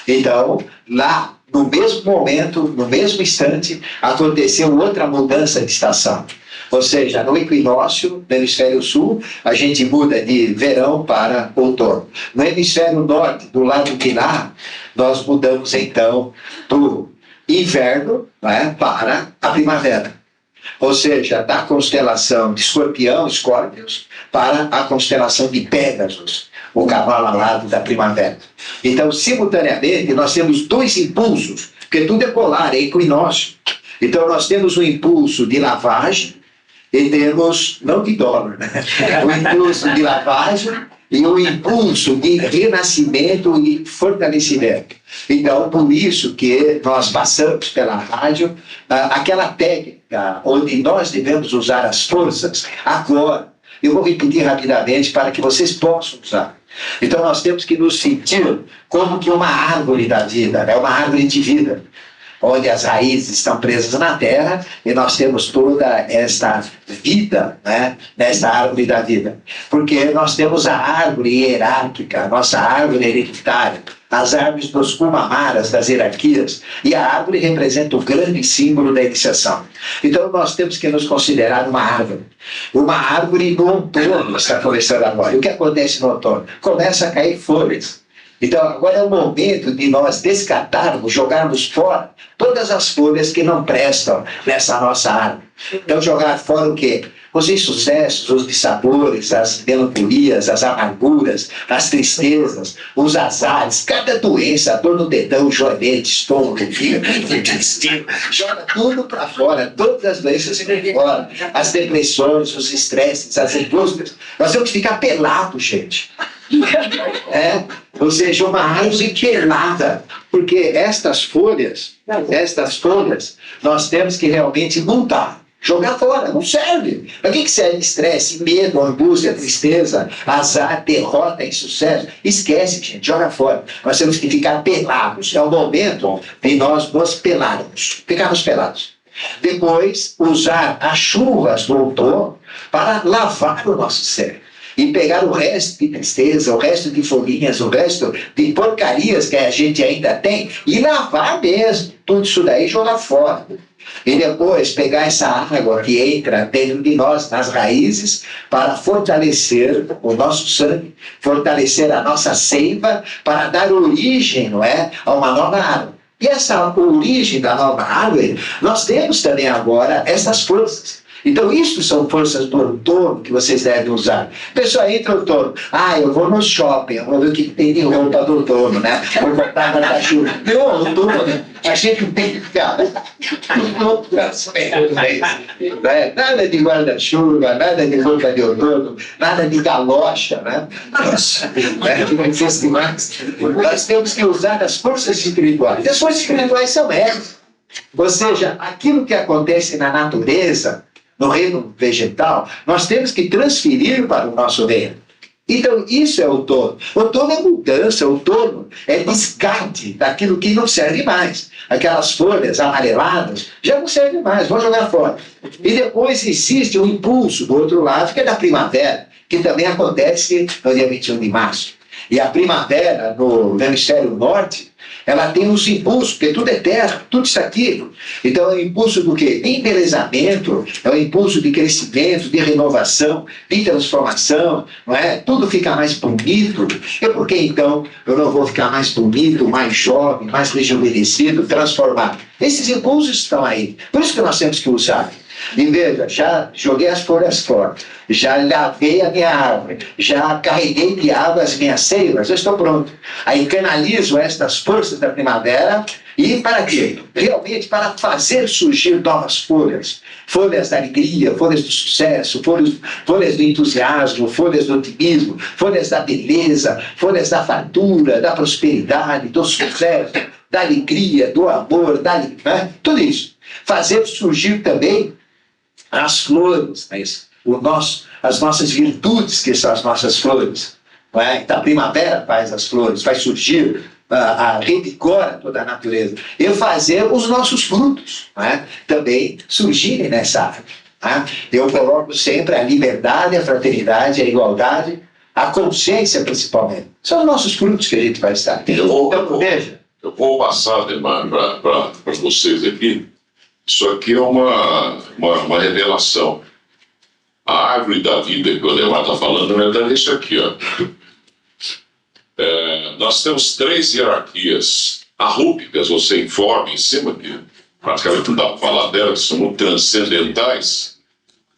Então, lá, no mesmo momento, no mesmo instante, aconteceu outra mudança de estação. Ou seja, no equinócio, no hemisfério sul, a gente muda de verão para outono. No hemisfério norte, do lado pinar, nós mudamos então do inverno para a primavera. Ou seja, da constelação de Escorpião, Escórpios, para a constelação de Pégasus, o cavalo alado da primavera. Então, simultaneamente, nós temos dois impulsos, porque tudo é polar, é equinócio. Então, nós temos um impulso de lavagem, e temos, não de dólar, né? O impulso de lavagem e o impulso de renascimento e fortalecimento. Então, por isso que nós passamos pela rádio aquela técnica onde nós devemos usar as forças agora. Eu vou repetir rapidamente para que vocês possam usar. Então, nós temos que nos sentir como que uma árvore da vida, né? Uma árvore de vida, onde as raízes estão presas na terra e nós temos toda esta vida, né, nesta árvore da vida. Porque nós temos a árvore hierárquica, a nossa árvore hereditária, as árvores dos Kumamaras, das hierarquias, e a árvore representa o grande símbolo da iniciação. Então nós temos que nos considerar uma árvore. Uma árvore no outono está começando agora. E o que acontece no outono? Começa a cair folhas. Então, agora é o momento de nós descartarmos, jogarmos fora todas as folhas que não prestam nessa nossa árvore. Então, jogar fora o quê? Os insucessos, os dissabores, as melancolias, as amarguras, as tristezas, os azares, cada doença, dor no dedão, joelhete, estômago, intestino, joga tudo para fora, todas as doenças ficam fora. As depressões, os estresses, as angústias. Nós temos que ficar pelados, gente. Ou seja, uma árvore pelada, porque estas folhas, nós temos que realmente montar, jogar fora, não serve. Para que serve estresse, medo, angústia, tristeza, azar, derrota, insucesso? Esquece, gente, joga fora. Nós temos que ficar pelados. É o momento de nós nos pelarmos, ficarmos pelados. Depois, usar as chuvas do outono para lavar o nosso cérebro. E pegar o resto de tristeza, o resto de folhinhas, o resto de porcarias que a gente ainda tem e lavar mesmo. Tudo isso daí jogar fora. E depois pegar essa água que entra dentro de nós, nas raízes, para fortalecer o nosso sangue, fortalecer a nossa seiva, para dar origem, não é, a uma nova árvore. E essa origem da nova árvore, nós temos também agora essas forças. Então, isso são forças do outono que vocês devem usar. A pessoa entra no outono, eu vou no shopping, eu vou ver o que tem de roupa do outono, né? Vou comprar guarda-chuva. Não, outono, a gente tem que ficar nada de guarda-chuva, nada de roupa de outono, nada de galocha, né? Nós temos que usar as forças espirituais. As forças espirituais são essas. Ou seja, aquilo que acontece na natureza, no reino vegetal, nós temos que transferir para o nosso reino. Então, isso é outono. Outono é mudança, outono é descarte daquilo que não serve mais. Aquelas folhas amareladas já não servem mais, vão jogar fora. E depois existe um impulso do outro lado, que é da primavera, que também acontece no dia 21 de março. E a primavera, no hemisfério norte, ela tem os impulsos, porque tudo é terra, tudo está aqui. Então é o impulso do quê? De embelezamento, é o impulso de crescimento, de renovação, de transformação, não é? Tudo fica mais bonito. E por que então eu não vou ficar mais bonito, mais jovem, mais rejuvenescido, transformado? Esses impulsos estão aí. Por isso que nós temos que usar. E veja, já joguei as folhas fora, já lavei a minha árvore, já carreguei de água as minhas seivas, eu estou pronto. Aí canalizo estas forças da primavera e para quê? Realmente para fazer surgir novas folhas. Folhas da alegria, folhas do sucesso, folhas do entusiasmo, folhas do otimismo, folhas da beleza, folhas da fartura, da prosperidade, do sucesso, da alegria, do amor, né? Tudo isso. Fazer surgir também as flores, as nossas virtudes, que são as nossas flores. Não é? Então a primavera faz as flores, faz surgir, revigora toda a natureza. E fazer os nossos frutos, não é? Também surgirem nessa árvore. Não é? Eu coloco sempre a liberdade, a fraternidade, a igualdade, a consciência principalmente. São os nossos frutos que a gente vai estar. Então, veja. Eu vou passar, Ademar, para vocês aqui. Isso aqui é uma revelação. A árvore da vida que o Ademar está falando, na verdade, é isso aqui. Ó. Nós temos 3 hierarquias arrúpicas, você informa em cima, que praticamente não dá para falar delas, que são transcendentais,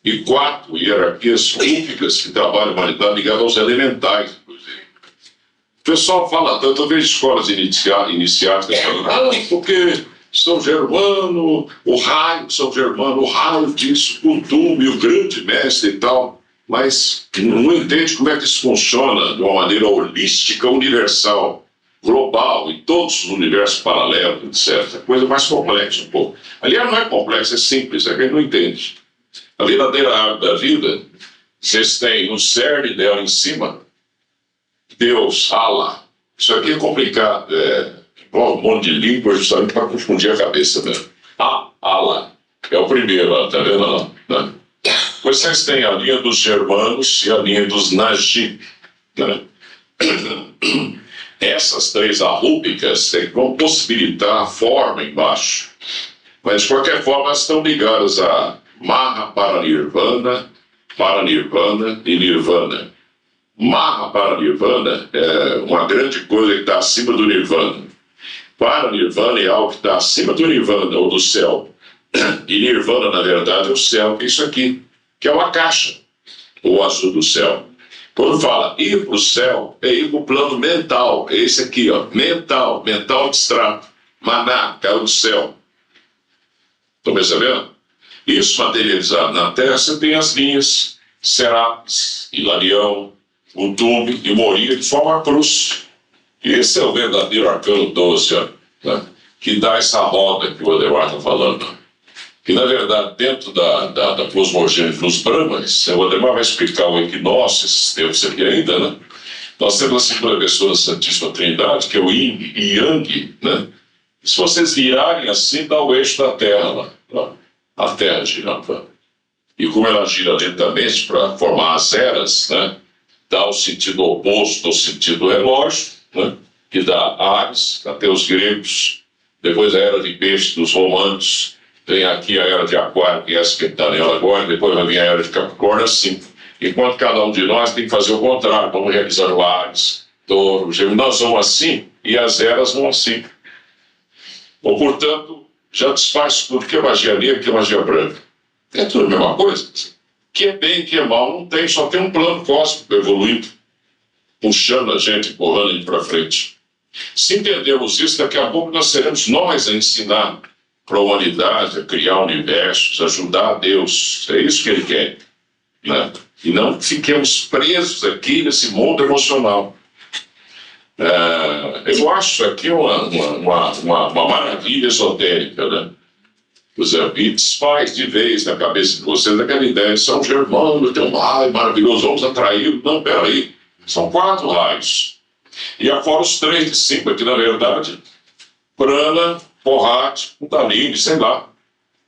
e 4 hierarquias rúpicas que trabalham a humanidade ligadas aos elementais, inclusive. O pessoal fala tanto, eu vejo escolas iniciáticas falando, porque São Germano, o raio, São Germano, o raio disso, o Tume, o grande mestre e tal, mas não entende como é que isso funciona de uma maneira holística, universal, global, em todos os universos paralelos, etc. Coisa mais complexa um pouco. Aliás, não é complexo, é simples, é que ele não entende. A verdadeira árvore da vida, vocês têm o cerne dela em cima, Deus, Allah. Isso aqui é complicado, um monte de língua justamente para confundir a cabeça mesmo. Allah. É o primeiro, tá vendo lá? Né? Vocês têm a linha dos germanos e a linha dos Najib. Né? Essas 3 arrúpicas vão possibilitar a forma embaixo. Mas, de qualquer forma, elas estão ligadas a Maha para Nirvana e Nirvana. Maha para Nirvana é uma grande coisa que está acima do Nirvana. Para Nirvana é algo que está acima do Nirvana, ou do céu. E Nirvana, na verdade, é o céu, que é isso aqui, que é uma caixa, o azul do céu. Quando fala ir para o céu, é ir para o plano mental, é esse aqui, ó, mental abstrato. Maná, caiu do céu. Estão percebendo? Isso materializado na Terra, você tem as linhas, Serapis, Hilarião, Utume e Moria, que formam a cruz. E esse é o verdadeiro arcano 12, ó, né? Que dá essa roda que o Ademar está falando. Que, na verdade, dentro da cosmogênese dos Brahmanes, o Ademar vai explicar o equinócio, esses tempos aqui ainda, né? Nós temos a segunda pessoa da Santíssima Trindade, que é o Yin e Yang, né? Se vocês virarem assim, dá o eixo da Terra lá. a Terra girando. E como ela gira lentamente para formar as eras, né, dá o sentido oposto ao sentido relógio, né, que dá Ares, até os gregos, depois a era de peixe dos romanos, tem aqui a era de Aquário, que é essa que está nela agora, depois vai vir a era de Capricórnio, assim. Enquanto cada um de nós tem que fazer o contrário, vamos realizar o Ares, Touro, Gêmeos, nós vamos assim e as eras vão assim. Ou, portanto, já desfaz tudo que é magia negra, que é magia branca. É tudo a mesma coisa. Que é bem, que é mal, não tem, só tem um plano cósmico evoluído, puxando a gente, empurrando a gente para frente. Se entendermos isso, daqui a pouco nós seremos nós a ensinar para a humanidade a criar universos, ajudar a Deus. É isso que Ele quer, né? E não fiquemos presos aqui nesse mundo emocional. Eu acho aqui uma maravilha esotérica, né? Os Beats faz de vez na cabeça de vocês aquela ideia de São Germano, tem um raio maravilhoso, vamos atraí-lo. Não, peraí, são 4 raios. E afora os 3 de cima, que na verdade, prana, porrate, kundalini, sei lá.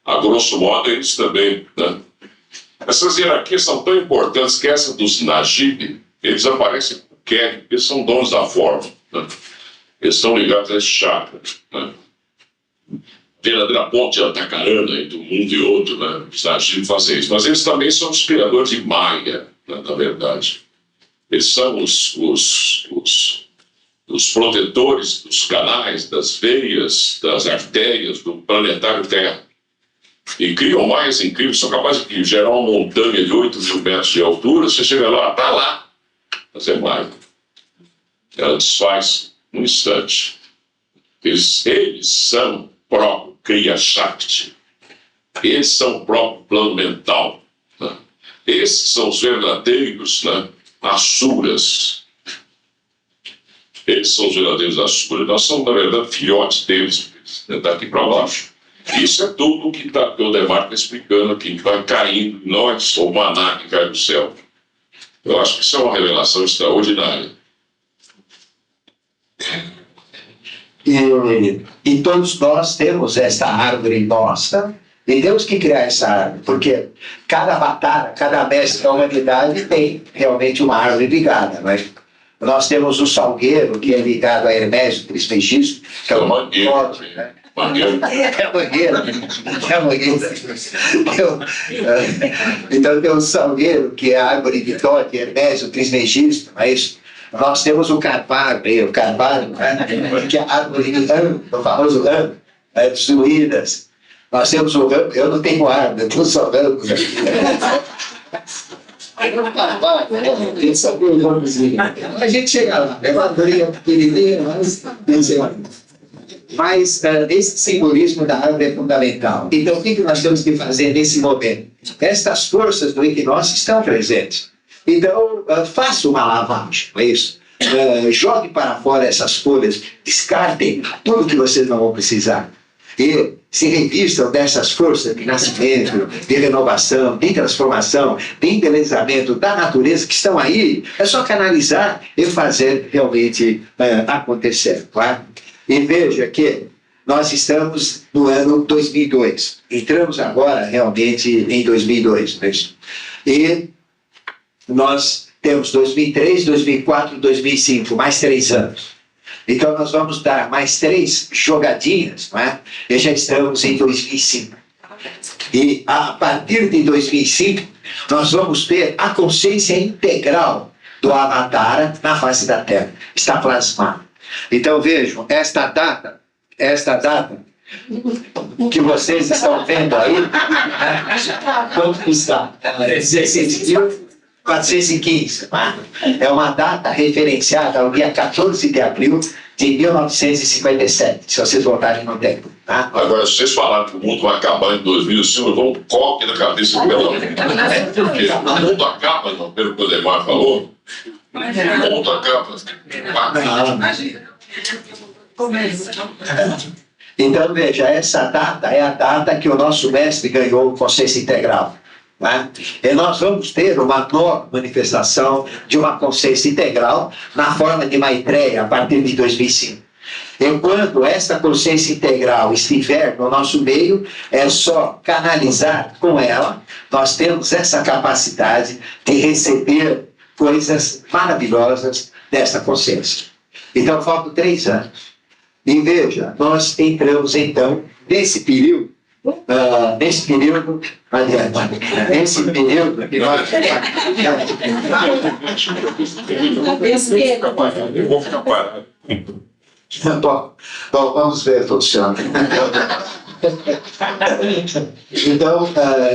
A grosso modo é isso também, né? Essas hierarquias são tão importantes que essa dos Najib, eles aparecem com Kek, porque são donos da forma, né? Eles estão ligados a esse chakra, né? Verdadeira ponte atacarana entre um mundo e outro, né? Os Najib fazem isso. Mas eles também são os criadores de Maia, né? Na verdade. Eles são os protetores dos canais, das veias, das artérias do planetário Terra. E criam mais incríveis, são capazes de gerar uma montanha de 8.000 metros de altura, você chega lá, está lá, fazer mais. Ela desfaz num instante. Eles são o próprio Kriya Shakti. Eles são o próprio plano mental, né? Esses são os verdadeiros, né, Asuras. Eles são os verdadeiros Asuras. Nós somos, na verdade, filhotes deles, né, daqui para baixo. Isso é tudo o que o Demar está explicando aqui, que vai caindo em nós, ou o maná que cai do céu. Eu acho que isso é uma revelação extraordinária. E todos nós temos essa árvore nossa, e temos que criar essa árvore, porque cada avatar, cada mestre da humanidade tem realmente uma árvore ligada, não é? Nós temos o Salgueiro, que é ligado a Hermésio Trismegisto, que é o Mangueira, né? Mangueira. É Mangueira. Então tem o Salgueiro, que é a árvore de Tote, Hermésio Trismegisto, não é isso? Nós temos o Carvalho, né, que é a árvore de Ramo, o famoso Ramo, dos druidas. Nós temos o Ramo, eu não tenho árvore, eu tenho só ramos aqui. A gente chega lá, é uma árvore pequenininha, mas esse simbolismo da árvore é fundamental. Então, o que nós temos que fazer nesse momento? Estas forças do equinócio estão presentes. Então, faça uma lavagem, não é isso? Jogue para fora essas folhas, descartem tudo que vocês não vão precisar. E se revistam dessas forças de nascimento, de renovação, de transformação, de embelezamento da natureza que estão aí. É só canalizar e fazer realmente acontecer. Tá? E veja que nós estamos no ano 2002. Entramos agora realmente em 2002. Né? E nós temos 2003, 2004, 2005, mais 3 anos. Então nós vamos dar mais 3 jogadinhas, não é? E já estamos em 2005. E a partir de 2005, nós vamos ter a consciência integral do Avatara na face da Terra. Está plasmado. Então vejam, esta data que vocês estão vendo aí, quanto está? 16.415. É uma data referenciada ao dia 14 de abril de 1957, se vocês voltarem no tempo. Tá? Agora, se vocês falarem que o mundo vai acabar em 2005, eu vou um coque na cabeça do Belão. Porque o mundo acaba, não, pelo que o Demar falou. O mundo acaba. Então, veja, essa data é a data que o nosso mestre ganhou consciência integral. Né? E nós vamos ter uma nova manifestação de uma consciência integral na forma de Maitreya a partir de 2005. Enquanto esta consciência integral estiver no nosso meio, é só canalizar com ela, nós temos essa capacidade de receber coisas maravilhosas desta consciência. Então, faltam 3 anos. E veja, nós entramos então nesse período que nós... Eu vou ficar parado. Bom, vamos ver, Luciano. Então,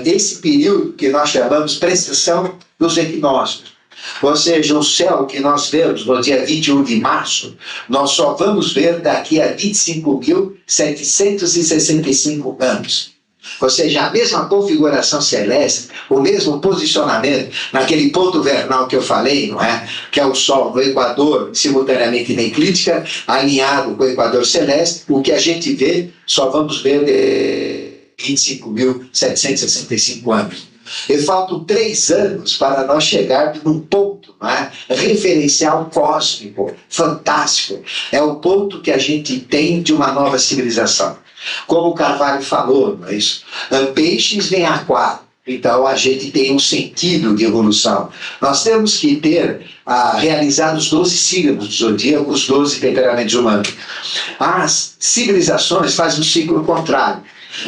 esse período que nós chamamos precessão dos equinócios, ou seja, o céu que nós vemos no dia 21 de março, nós só vamos ver daqui a 25.765 anos. Ou seja, a mesma configuração celeste, o mesmo posicionamento naquele ponto vernal que eu falei, não é? Que é o Sol no Equador, simultaneamente na eclíptica, alinhado com o Equador celeste, o que a gente vê, só vamos ver de 25.765 anos. E faltam 3 anos para nós chegarmos num ponto, não é? Referencial cósmico, fantástico. É o ponto que a gente tem de uma nova civilização. Como o Carvalho falou, não é isso? Peixes vêm aquário. Então a gente tem um sentido de evolução. Nós temos que ter realizado os 12 signos do zodíaco, os 12 temperamentos humanos. As civilizações fazem um ciclo contrário.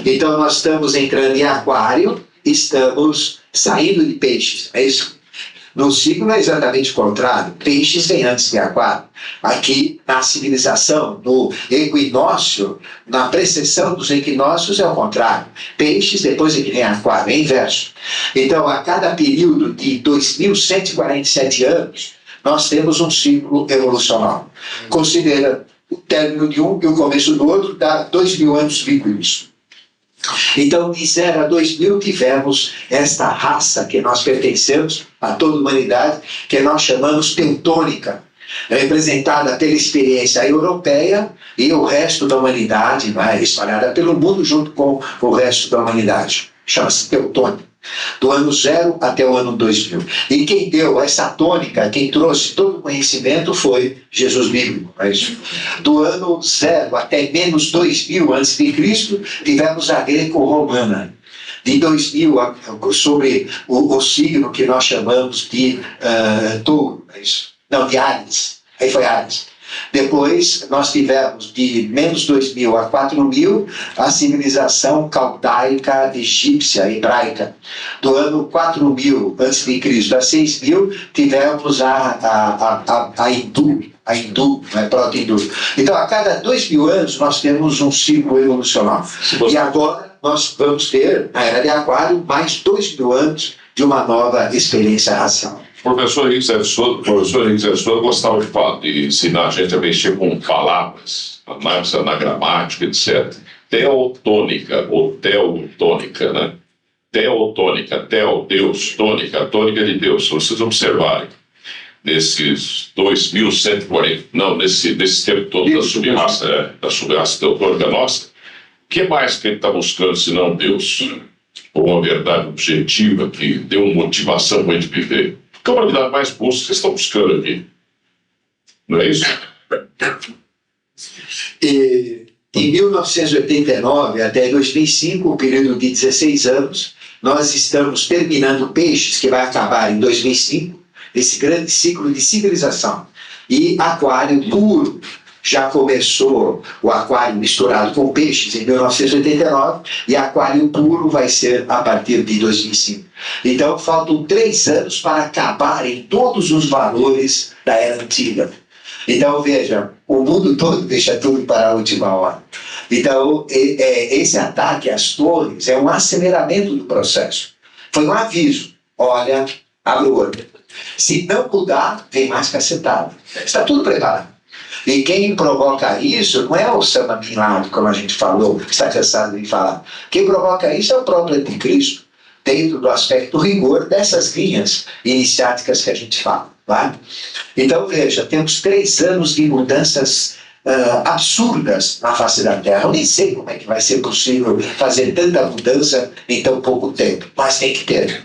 Então nós estamos entrando em aquário, estamos saindo de peixes, é isso? No ciclo é exatamente o contrário. Peixes vem antes de aquário. Aqui, na civilização, no equinócio, na precessão dos equinócios é o contrário. Peixes, depois é que vem aquário, é inverso. Então, a cada período de 2.147 anos, nós temos um ciclo evolucional. Considera o término de um e o começo do outro, dá 2.000 anos líquidos. Então, de 0 a 2000, tivemos esta raça que nós pertencemos, a toda a humanidade, que nós chamamos teutônica, representada pela experiência europeia e o resto da humanidade, espalhada pelo mundo junto com o resto da humanidade. Chama-se teutônica. Do ano 0 até o ano 2000. E quem deu essa tônica, quem trouxe todo o conhecimento foi Jesus bíblico. Do ano 0 até menos 2000 a.C., tivemos a greco-romana. De 2000 sobre o signo que nós chamamos de touro. Não, de Áries. Aí foi Áries. Depois nós tivemos de menos 2000 a 4000 a civilização caldaica, egípcia, hebraica. Do ano 4000 a.C. a 6000 tivemos a hindu, proto-hindu. Então a cada 2000 anos nós temos um ciclo evolucional. E agora nós vamos ter, na era de aquário, mais 2000 anos de uma nova experiência racial. O professor Henrique Soto gostava de ensinar a gente a mexer com palavras, na gramática, etc. Teotônica, ou teotônica, né? Teotônica, Deus, tônica, tônica de Deus. Se vocês observarem, nesses 2.140, não, nesse tempo todo da sub-raça teotônica nossa, o que mais que ele está buscando senão Deus? Ou uma verdade objetiva que dê uma motivação para a gente viver? Que é a humanidade mais busca, vocês estão buscando aqui. Não é isso? E em 1989 até 2005, um período de 16 anos, nós estamos terminando Peixes, que vai acabar em 2005, esse grande ciclo de civilização. E Aquário puro. Já começou o aquário misturado com peixes em 1989 e aquário puro vai ser a partir de 2005. Então faltam 3 anos para acabarem todos os valores da era antiga. Então veja, o mundo todo deixa tudo para a última hora. Então esse ataque às torres é um aceleramento do processo. Foi um aviso, olha, abre o olho. Se não mudar, vem mais cacetada. Está tudo preparado. E quem provoca isso não é o Osama Bin Laden, como a gente falou, está cansado de falar. Quem provoca isso é o próprio Anticristo, dentro do aspecto rigor dessas linhas iniciáticas que a gente fala. Tá? Então, veja, temos 3 anos de mudanças absurdas na face da Terra. Eu nem sei como é que vai ser possível fazer tanta mudança em tão pouco tempo, mas tem que ter.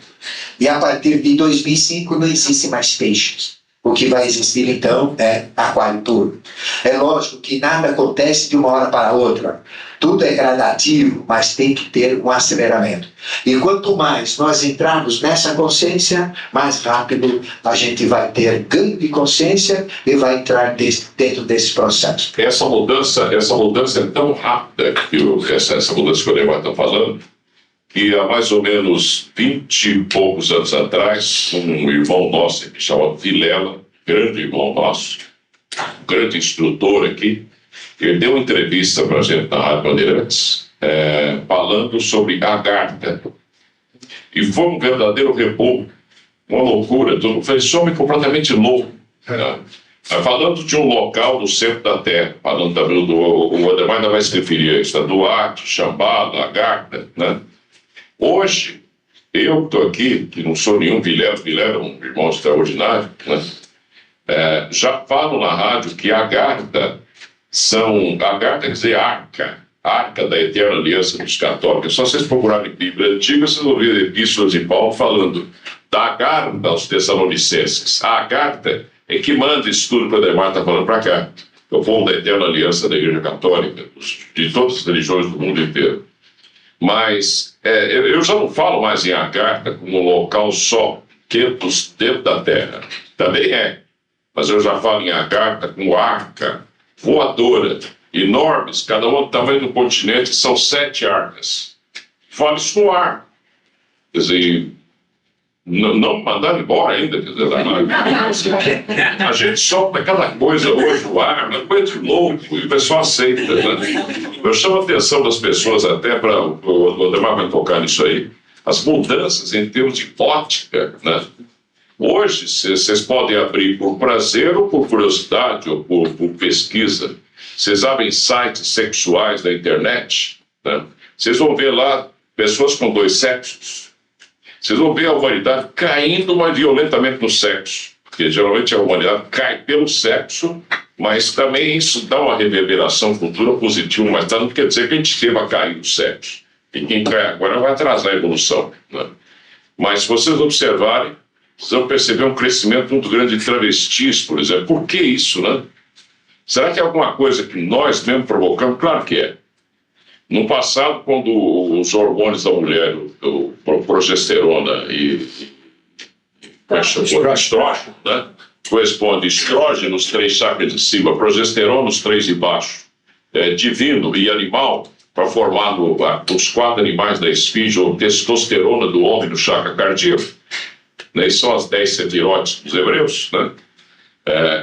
E a partir de 2005 não existe mais peixes. O que vai existir, então, é aquário puro. É lógico que nada acontece de uma hora para outra. Tudo é gradativo, mas tem que ter um aceleramento. E quanto mais nós entrarmos nessa consciência, mais rápido a gente vai ter ganho de consciência e vai entrar dentro desse processo. Essa mudança é tão rápida, essa mudança que o Neymar está falando, que há mais ou menos 20 e poucos anos atrás, um irmão nosso, que chama Vilela, grande irmão nosso, grande instrutor aqui, ele deu uma entrevista para a gente na Rádio Bandeirantes, falando sobre Agartha. E foi um verdadeiro reboco, uma loucura. Todo mundo fez esse homem completamente louco. Né? Falando de um local do centro da Terra, falando também o Ademar ainda vai se referir a isso, Duarte, Shambhala, Agartha, né? Hoje, eu que estou aqui, que não sou nenhum Vilela é um irmão extraordinário, né? Já falo na rádio que Agartha quer dizer arca da eterna aliança dos católicos. Só vocês procurarem Bíblia antiga, vocês vão ver epístolas de Paulo falando da Agartha aos Tessalonicenses. A Agartha é que manda isso tudo que o Ademar está falando para cá. É o povo da eterna aliança da Igreja Católica, de todas as religiões do mundo inteiro. Mas eu já não falo mais em Agartha como um local só dentro da Terra. Também é. Mas eu já falo em Agartha como arca voadora, enormes, cada uma do tamanho do continente, são 7 arcas. Fala isso no ar. Quer dizer, não mandaram embora ainda, quer dizer, a gente sopra cada coisa hoje, o ar, uma coisa de louco, e o pessoal aceita. Né? Eu chamo a atenção das pessoas até para, o Ademar vai tocar nisso aí, as mudanças em termos de ótica, né? Hoje, vocês podem abrir por prazer ou por curiosidade ou por pesquisa. Vocês abrem sites sexuais da internet, né? Vocês vão ver lá pessoas com 2 sexos. Vocês vão ver a humanidade caindo mais violentamente no sexo. Porque geralmente a humanidade cai pelo sexo, mas também isso dá uma reverberação futura positiva, mas não quer dizer que a gente deva cair no sexo. E quem cai agora vai atrasar a evolução, né? Mas se vocês observarem, vocês vão perceber um crescimento muito grande de travestis, por exemplo. Por que isso, né? Será que é alguma coisa que nós mesmos provocamos? Claro que é. No passado, quando os hormônios da mulher, o progesterona e estrógeno, né? Corresponde estrógeno nos 3 chakras de cima, progesterona nos 3 de baixo, divino e animal, para formar os 4 animais da esfinge, ou testosterona do homem no chakra cardíaco. Né, são as 10 sefirotes dos hebreus, né?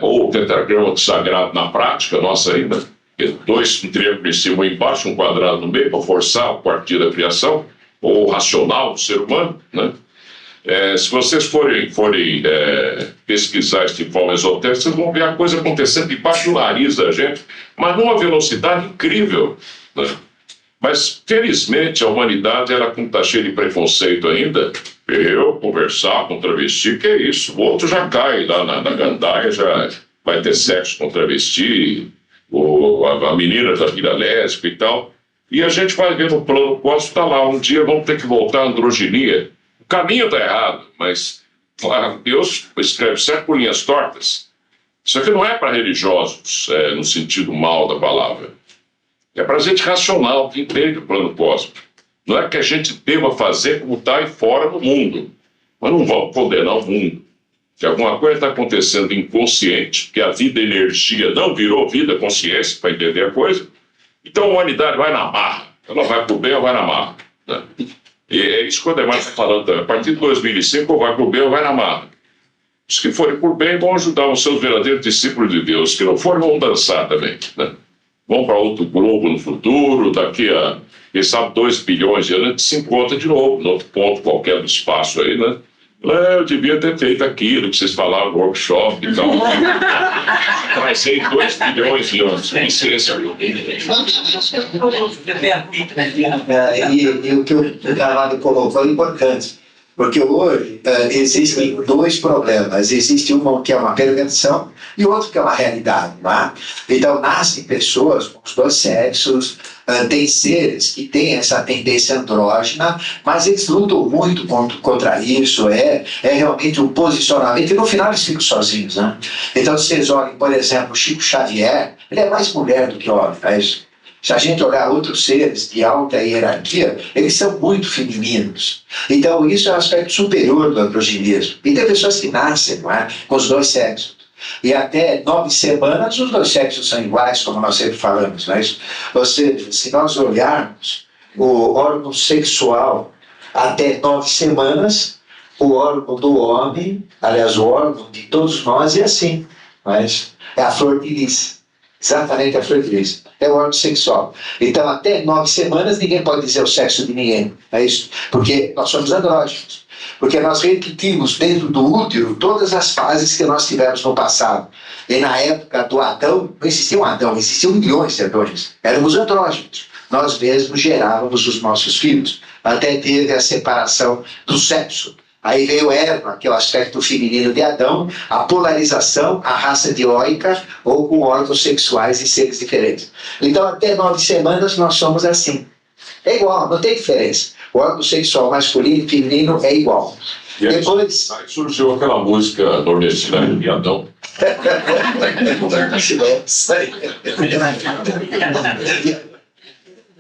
Ou o tetragrama sagrado na prática, nossa ainda, 2 triângulos em cima e embaixo, um quadrado no meio, para forçar o quarto da criação, ou o racional do ser humano, né? Se vocês forem pesquisar isso de forma esotérica, vocês vão ver a coisa acontecendo debaixo do nariz da gente, mas numa velocidade incrível, né? Mas, felizmente, a humanidade está cheia de preconceito ainda. Eu conversar com travesti, que é isso? O outro já cai lá na gandaia, já vai ter sexo com travesti, a menina já vira lésbica e tal. E a gente vai ver no plano cósmico, está lá, um dia vamos ter que voltar à androginia. O caminho está errado, mas claro, Deus escreve certo por linhas tortas. Isso aqui não é para religiosos, no sentido mal da palavra. É para gente racional, que entende o plano cósmico. Não é que a gente deva fazer como está aí fora no mundo. Mas não vamos condenar o mundo. Se alguma coisa está acontecendo inconsciente, que a vida e energia não virou vida, consciência, para entender a coisa, então a humanidade vai na marra. Ela vai para o bem ou vai na marra. Né? E é isso que o Ademar está falando também. A partir de 2005, ou vai para o bem ou vai na marra. Os que forem por bem vão ajudar os seus verdadeiros discípulos de Deus. Os que não forem vão dançar também. Né? Vão para outro globo no futuro, daqui a, quem sabe, 2 bilhões de anos, a gente se encontra de novo, em outro ponto qualquer do espaço aí, né? Eu devia ter feito aquilo que vocês falaram no workshop e tal. Mas aí 2 bilhões de anos, licença. E o que o Carvalho colocou é importante. Porque hoje existem dois problemas. Existe um que é uma perversão e outro que é uma realidade. Não é? Então, nascem pessoas com os dois sexos, tem seres que têm essa tendência andrógena, mas eles lutam muito contra isso. É realmente um posicionamento, e no final eles ficam sozinhos. Né? Então, vocês olhem, por exemplo, Chico Xavier, ele é mais mulher do que homem. Mas se a gente olhar outros seres de alta hierarquia, eles são muito femininos. Então, isso é um aspecto superior do androginismo. E tem pessoas que nascem, não é, com os dois sexos. E até 9 semanas, os dois sexos são iguais, como nós sempre falamos. Não é isso? Ou seja, se nós olharmos o órgão sexual até 9 semanas, o órgão do homem, aliás, o órgão de todos nós é assim. Mas é a flor de lis. Exatamente a flor de lis. É o órgão sexual. Então, até 9 semanas, ninguém pode dizer o sexo de ninguém. É isso? Porque nós somos andrógenos. Porque nós repetimos dentro do útero todas as fases que nós tivemos no passado. E na época do Adão, não existia um Adão, existiam milhões de andrógenos. Éramos andrógenos. Nós mesmos gerávamos os nossos filhos. Até teve a separação do sexo. Aí veio Eva, que é o aspecto feminino de Adão, a polarização, a raça dioica, ou com órgãos sexuais e seres diferentes. Então, até 9 semanas, nós somos assim. É igual, não tem diferença. O órgão sexual masculino e feminino é igual. E aí, Depois... aí surgiu aquela música nordestina de Adão.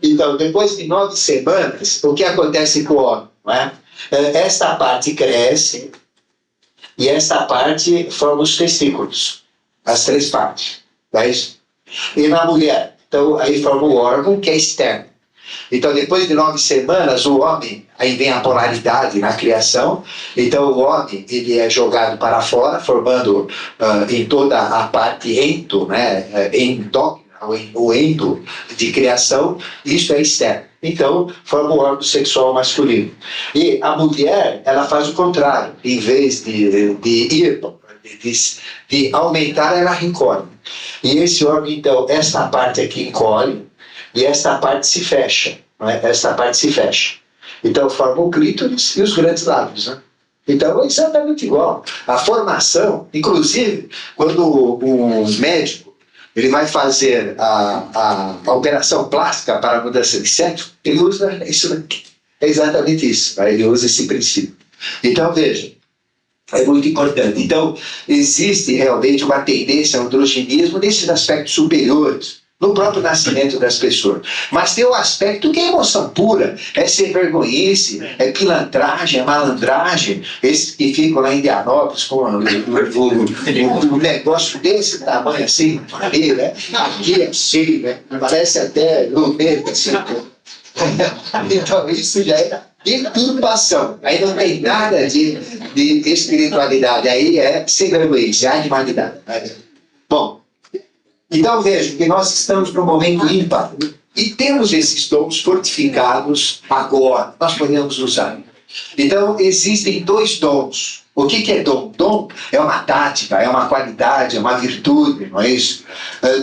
Então, depois de 9 semanas, o que acontece com o homem? Não é? Esta parte cresce e esta parte forma os testículos. As 3 partes. Não é isso? E na mulher, então, aí forma o órgão que é externo. Então, depois de 9 semanas, o homem, aí vem a polaridade na criação. Então, o homem, ele é jogado para fora, formando em toda a parte ento, né, endócrina, o endo de criação, isso é externo. Então, forma o órgão sexual masculino. E a mulher, ela faz o contrário. Em vez de aumentar, ela encolhe. E esse órgão, então, esta parte aqui encolhe, e esta parte se fecha. Não é? Esta parte se fecha. Então forma o clítoris e os grandes lábios. Né? Então é exatamente igual. A formação, inclusive, quando um médico ele vai fazer a operação plástica para a mudança de sexo, ele usa isso daqui. É exatamente isso. Né? Ele usa esse princípio. Então veja, é muito importante. Então existe realmente uma tendência ao androgenismo nesses aspectos superiores, no próprio nascimento das pessoas. Mas tem um aspecto que é emoção pura, é sem vergonhice, é pilantragem, é malandragem. Esses que ficam lá em Indianópolis com um negócio desse tamanho assim, né? Aqui assim, né? Parece até lumento assim. Então isso já é deturpação. Aí não tem nada de espiritualidade, aí é sem vergonhice, é animalidade. Bom, então vejam que nós estamos num momento ímpar e temos esses dons fortificados agora, nós podemos usar. Então existem 2 dons. O que é dom? Dom é uma tática, é uma qualidade, é uma virtude, não é isso?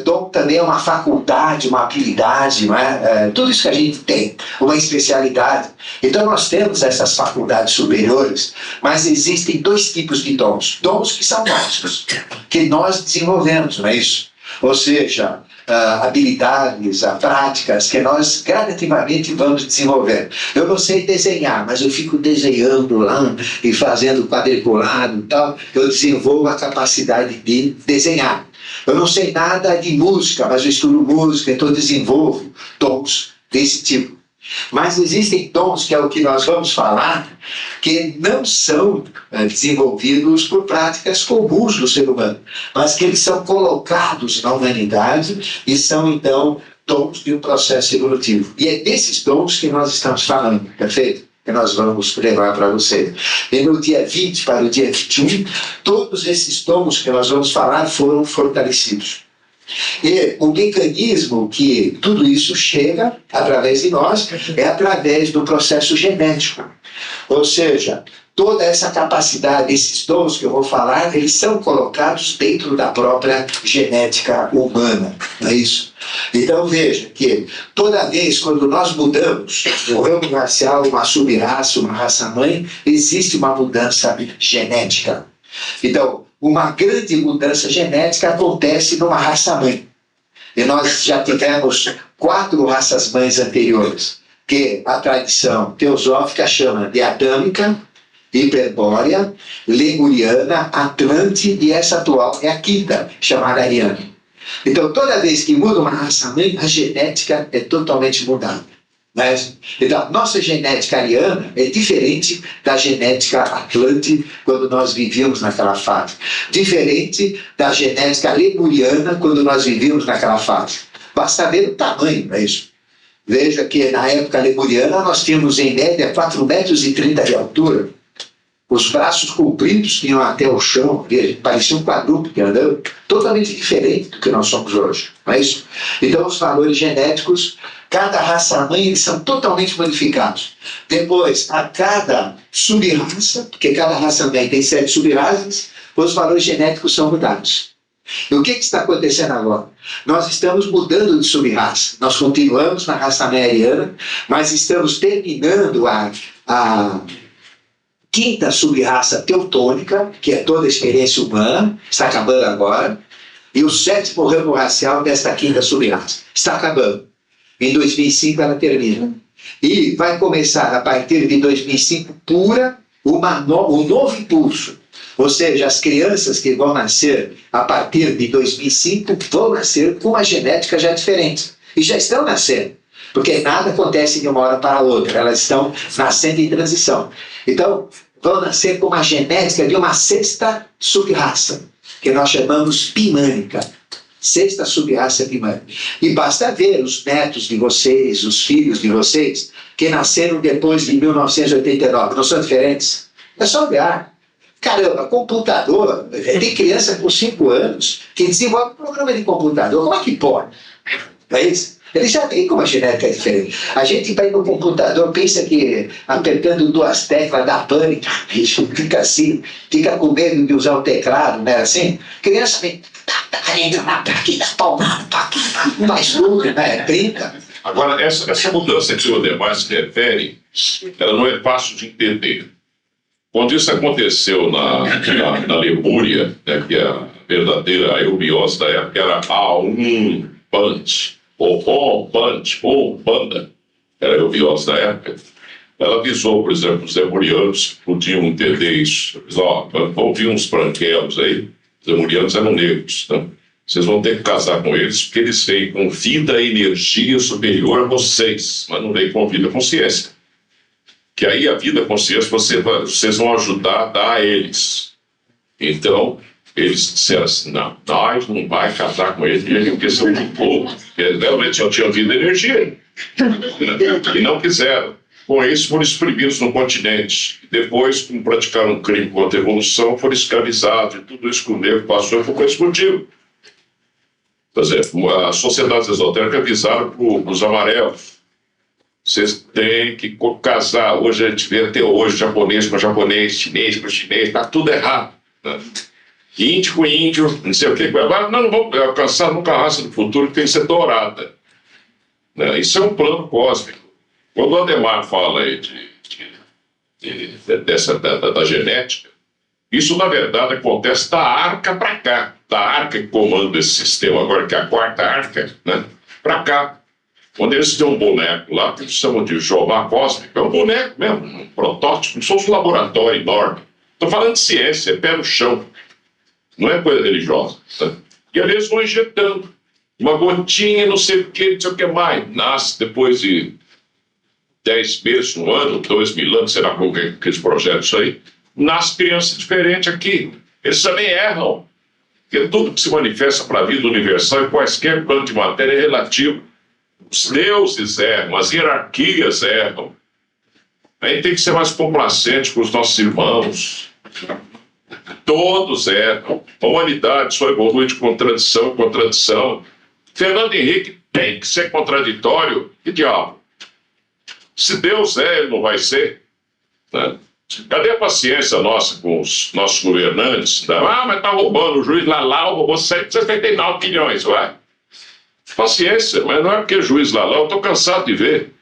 Dom também é uma faculdade, uma habilidade, não é? Tudo isso que a gente tem, uma especialidade. Então nós temos essas faculdades superiores, mas existem 2 tipos de dons. Dons que são nossos, que nós desenvolvemos, não é isso? Ou seja, habilidades, práticas que nós gradativamente vamos desenvolver. Eu não sei desenhar, mas eu fico desenhando lá e fazendo quadriculado e tal, eu desenvolvo a capacidade de desenhar. Eu não sei nada de música, mas eu estudo música, então eu desenvolvo dons desse tipo. Mas existem dons, que é o que nós vamos falar, que não são desenvolvidos por práticas comuns do ser humano, mas que eles são colocados na humanidade e são, então, dons de um processo evolutivo. E é desses dons que nós estamos falando, perfeito? Que nós vamos levar para vocês. E no dia 20 para o dia 21, todos esses dons que nós vamos falar foram fortalecidos. E o mecanismo que tudo isso chega através de nós é através do processo genético. Ou seja, toda essa capacidade, esses dons que eu vou falar, eles são colocados dentro da própria genética humana, não é isso? Então veja que toda vez quando nós mudamos o ramo racial, uma sub-raça, uma raça-mãe, existe uma mudança genética. Então, uma grande mudança genética acontece numa raça-mãe. E nós já tivemos 4 raças-mães anteriores, que a tradição teosófica chama de adâmica, hiperbórea, lemuriana, atlante, e essa atual é a quinta, chamada ariana. Então, toda vez que muda uma raça-mãe, a genética é totalmente mudada. Mas, então, nossa genética ariana é diferente da genética atlante quando nós vivíamos naquela fase. Diferente da genética lemuriana quando nós vivíamos naquela fase. Basta ver o tamanho, não é isso? Veja que na época lemuriana nós tínhamos em média 4,30 metros de altura. Os braços compridos tinham até o chão, parecia um quadrúpede andando, totalmente diferente do que nós somos hoje. Não é isso? Então, os valores genéticos, cada raça-mãe, eles são totalmente modificados. Depois, a cada sub-raça, porque cada raça-mãe tem 7 sub-raças, os valores genéticos são mudados. E o que está acontecendo agora? Nós estamos mudando de sub-raça. Nós continuamos na raça-mãe ariana, mas estamos terminando a quinta sub-raça teutônica, que é toda a experiência humana, está acabando agora, e o 7º ramo racial desta quinta sub-raça está acabando. Em 2005 ela termina. E vai começar, a partir de 2005, um novo impulso. Ou seja, as crianças que vão nascer a partir de 2005 vão nascer com uma genética já diferente. E já estão nascendo. Porque nada acontece de uma hora para a outra. Elas estão nascendo em transição. Então, vão nascer com uma genética de uma 6ª sub-raça, que nós chamamos pimânica. 6ª sub-raça pimânica. E basta ver os netos de vocês, os filhos de vocês, que nasceram depois de 1989. Não são diferentes? É só olhar. Caramba, computador, tem criança com 5 anos que desenvolve um programa de computador. Como é que pode? Não é isso? Ele já tem como a genética é diferente. A gente vai no computador, pensa que apertando 2 teclas dá pânico, fica assim, fica com medo de usar o teclado, não é assim? Criança vem, mais tudo, né? Brinca. Agora, essa mudança que o senhor Demais se refere, ela não é fácil de entender. Quando isso aconteceu na Lemúria, né, que é a verdadeira eubiose da época, era A1-Pant, ou Panda, era a eubiose da época. Ela avisou, por exemplo, os lemurianos que podiam entender isso. Vão vir uns branquelos aí, os lemurianos eram negros, né? Vocês vão ter que casar com eles, porque eles vêm com vida e energia superior a vocês, mas não vêm com vida e consciência. Que aí a vida e a consciência vocês vão ajudar a dar a eles. Então, eles disseram assim, não, nós não vai casar com eles, porque são muito poucos. Eles realmente só tinham vida e energia. E não quiseram. Com isso, foram exprimidos no continente. Depois, como praticaram um crime contra a evolução, foram escravizados. E tudo isso que o negro passou foi com esse motivo. Quer dizer, as sociedades esotéricas avisaram para os amarelos. Vocês têm que casar. Hoje a gente vê até hoje japonês com japonês, chinês com chinês, está tudo errado. Né? Índio com índio, não sei o que. Agora não vamos alcançar nunca a raça do futuro que tem que ser dourada. Né? Isso é um plano cósmico. Quando o Ademar fala aí da genética, isso na verdade acontece da arca para cá. Da arca que comanda esse sistema agora, que é a 4ª arca, né? Para cá. Quando eles têm um boneco lá, que eles chamam de Jeová Cósmico, é um boneco mesmo, um protótipo, como se fosse um laboratório enorme. Estou falando de ciência, é pé no chão, não é coisa religiosa. Né? E ali eles vão injetando uma gotinha, não sei o que mais. Nasce depois de 10 meses, 1 ano, 2.000 anos, sei lá como que eles projetam isso aí. Nasce criança diferente aqui. Eles também erram. Porque tudo que se manifesta para a vida universal e quaisquer plano de matéria é relativo. Os deuses erram, as hierarquias erram. A gente tem que ser mais complacente com os nossos irmãos. Todos erram. A humanidade só evolui de contradição em contradição. Fernando Henrique tem que ser contraditório. Que diabo? Se Deus é, ele não vai ser. Né? Cadê a paciência nossa com os nossos governantes? Mas está roubando, o juiz Lalau roubou 179 bilhões, ué. Paciência, mas não é porque juiz Lalau, eu estou cansado de ver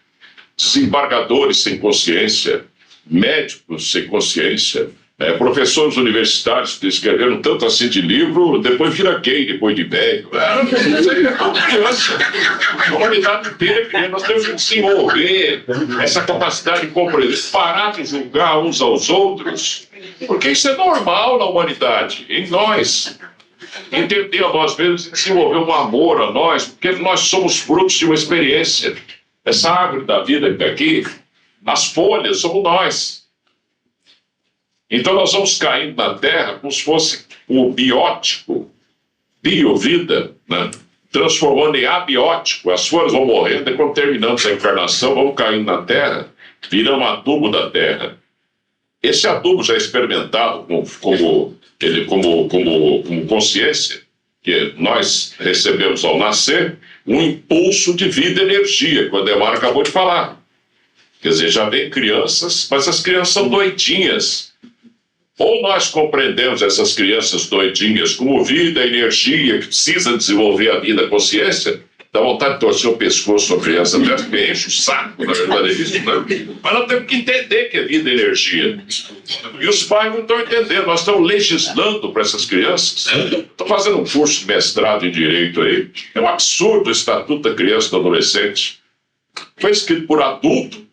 desembargadores sem consciência, médicos sem consciência, professores universitários que escreveram tanto assim de livro, depois vira gay, depois de velho. A humanidade inteira, nós temos que desenvolver essa capacidade de compreender, parar de julgar uns aos outros, porque isso é normal na humanidade, em nós. Entender a nós mesmos e desenvolver um amor a nós, porque nós somos frutos de uma experiência. Essa árvore da vida que está aqui, as folhas somos nós. Então nós vamos caindo na Terra como se fosse o biótico, biovida, né? Transformando em abiótico. As folhas vão morrendo e quando terminamos a encarnação, vamos caindo na Terra, viramos adubo da Terra. Esse adubo já é experimentado como consciência, que nós recebemos ao nascer um impulso de vida e energia, que o Ademar acabou de falar. Quer dizer, já vem crianças, mas as crianças são doidinhas. Ou nós compreendemos essas crianças doidinhas como vida e energia que precisa desenvolver a vida, a consciência, dá vontade de torcer o pescoço da criança, até enche o saco, na verdade é isso, né? Mas nós temos que entender que é vida e energia. E os pais não estão entendendo, nós estamos legislando para essas crianças. Estou fazendo um curso de mestrado em Direito aí, é um absurdo o Estatuto da Criança e do Adolescente. Foi escrito por adulto,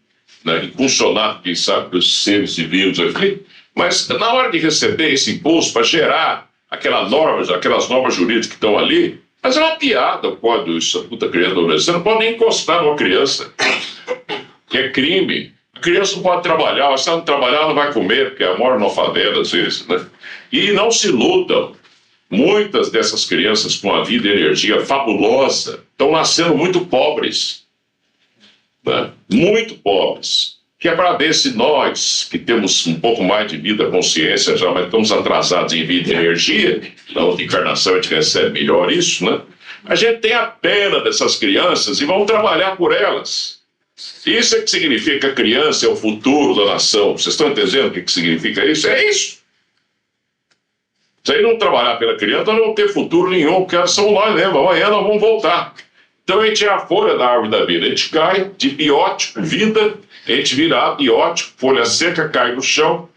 né, impulsionado, quem sabe, pelos seres divinos aqui, mas na hora de receber esse impulso para gerar aquelas normas jurídicas que estão ali, mas é uma piada o código do Estatuto da Criança e do Adolescente. Você não pode nem encostar numa criança, que é crime. A criança não pode trabalhar, se ela não trabalhar, não vai comer, porque ela mora numa favela às vezes, né? E não se iludam. Muitas dessas crianças com a vida e energia fabulosa estão nascendo muito pobres, né? Muito pobres. Que é para ver se nós, que temos um pouco mais de vida, consciência já, mas estamos atrasados em vida e energia, na outra encarnação a gente recebe melhor isso, né? A gente tem a pena dessas crianças e vamos trabalhar por elas. Isso é que significa que a criança é o futuro da nação. Vocês estão entendendo o que significa isso? É isso. Se aí não trabalhar pela criança, nós não vamos ter futuro nenhum, porque elas são nós mesmo. Amanhã nós vamos voltar. Então a gente é a folha da árvore da vida. A gente cai de biótico, vida, a gente vira abiótico, folha seca, cai no chão.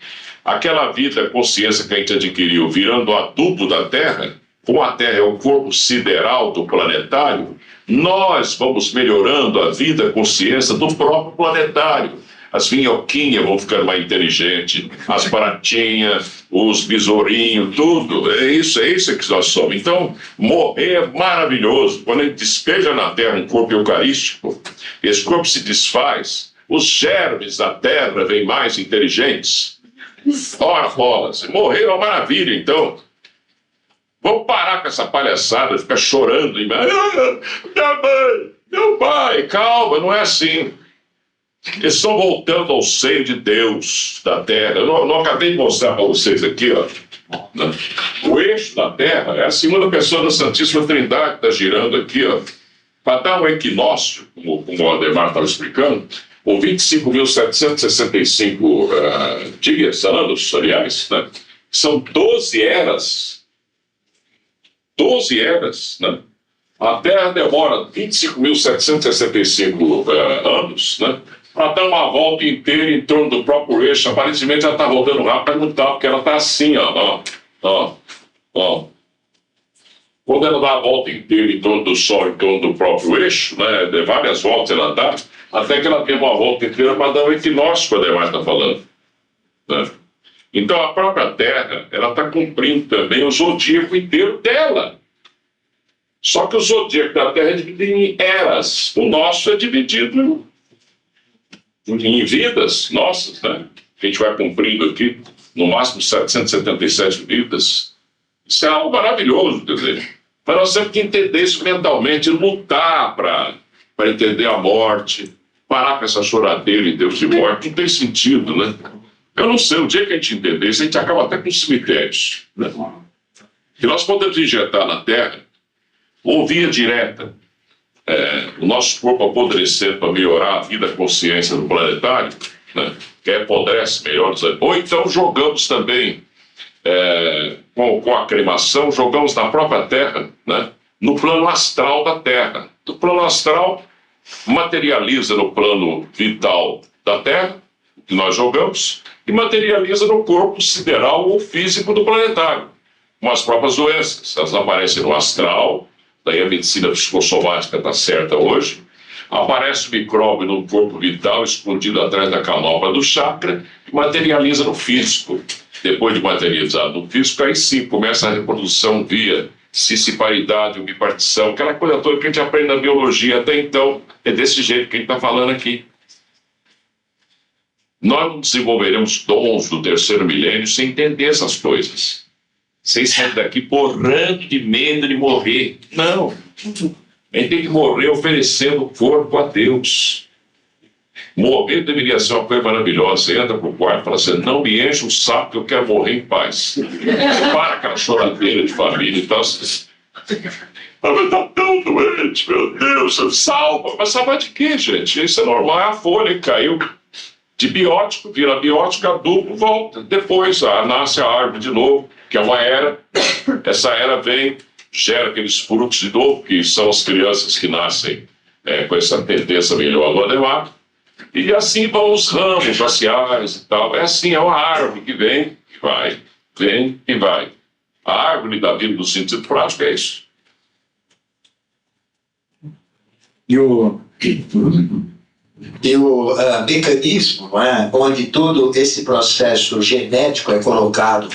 Aquela vida, consciência que a gente adquiriu, virando adubo da Terra, como a Terra é o corpo sideral do planetário, nós vamos melhorando a vida, a consciência do próprio planetário. As minhoquinhas vão ficando mais inteligentes, as baratinhas, os besourinhos, tudo. É isso que nós somos. Então, morrer é maravilhoso. Quando a gente despeja na Terra um corpo eucarístico, esse corpo se desfaz, os germes da Terra vêm mais inteligentes. Ora, bolas, morrer é uma maravilha, então. Vamos parar com essa palhaçada, ficar chorando. Minha mãe, meu pai, calma, não é assim. Eles estão voltando ao seio de Deus, da Terra. Eu não acabei de mostrar para vocês aqui, ó. O eixo da Terra é a segunda pessoa da Santíssima Trindade que está girando aqui, ó. Para dar um equinócio, como o Ademar estava explicando, ou 25.765 dias, anos, aliás, né? São 12 eras. 12 eras, né? A Terra demora 25.765 anos, né? Para dar uma volta inteira em torno do próprio eixo. Aparentemente ela está rodando rápido, mas não está, porque ela está assim, ó. Quando ela dá a volta inteira em torno do Sol, em torno do próprio eixo, né? De várias voltas ela dá, até que ela tem uma volta inteira para dar o equinócio que o Ademar está falando, né? Então a própria Terra, ela está cumprindo também o zodíaco inteiro dela. Só que o zodíaco da Terra é dividido em eras. O nosso é dividido em vidas nossas, né? A gente vai cumprindo aqui, no máximo 777 vidas. Isso é algo maravilhoso, quer dizer. Mas nós temos que entender isso mentalmente, lutar para entender a morte, parar com essa choradeira em Deus de morte. Não tem sentido, né? Eu não sei, o dia que a gente entender isso, a gente acaba até com cemitérios, né? Que nós podemos injetar na Terra, ou via direta, o nosso corpo apodrecendo para melhorar a vida, a consciência do planetário, né? Que apodrece melhor os animais. Ou então jogamos também, com a cremação, jogamos na própria terra, né? No plano astral da terra. O plano astral materializa no plano vital da terra, que nós jogamos, e materializa no corpo sideral ou físico do planetário, com as próprias doenças. Elas aparecem no astral, daí a medicina psicossomática está certa hoje. Aparece o micróbio no corpo vital, escondido atrás da canopla do chakra, e materializa no físico. Depois de materializar no físico, aí sim começa a reprodução via cissiparidade, bipartição, aquela coisa toda que a gente aprende na biologia. Até então, é desse jeito que a gente está falando aqui. Nós não desenvolveremos dons do terceiro milênio sem entender essas coisas. Sem sair daqui porrando de medo de morrer. Não. A gente tem que morrer oferecendo o corpo a Deus. Morrer deveria ser uma coisa maravilhosa. Você entra pro quarto e fala assim: não me enche o saco que eu quero morrer em paz. Para aquela choradeira de família e tal. Mas tá tão doente, meu Deus, salva. Mas salva de quê, gente? Isso é normal, é a folha que caiu. De biótico, vira biótico, adubo, volta. Depois nasce a árvore de novo, que é uma era. Essa era vem, gera aqueles frutos de novo, que são as crianças que nascem com essa tendência melhor ao animar. E assim vão os ramos faciais e tal. É assim, é uma árvore que vem e vai, vem e vai. A árvore da vida do sentido prático é isso. E o mecanismo, né, onde todo esse processo genético é colocado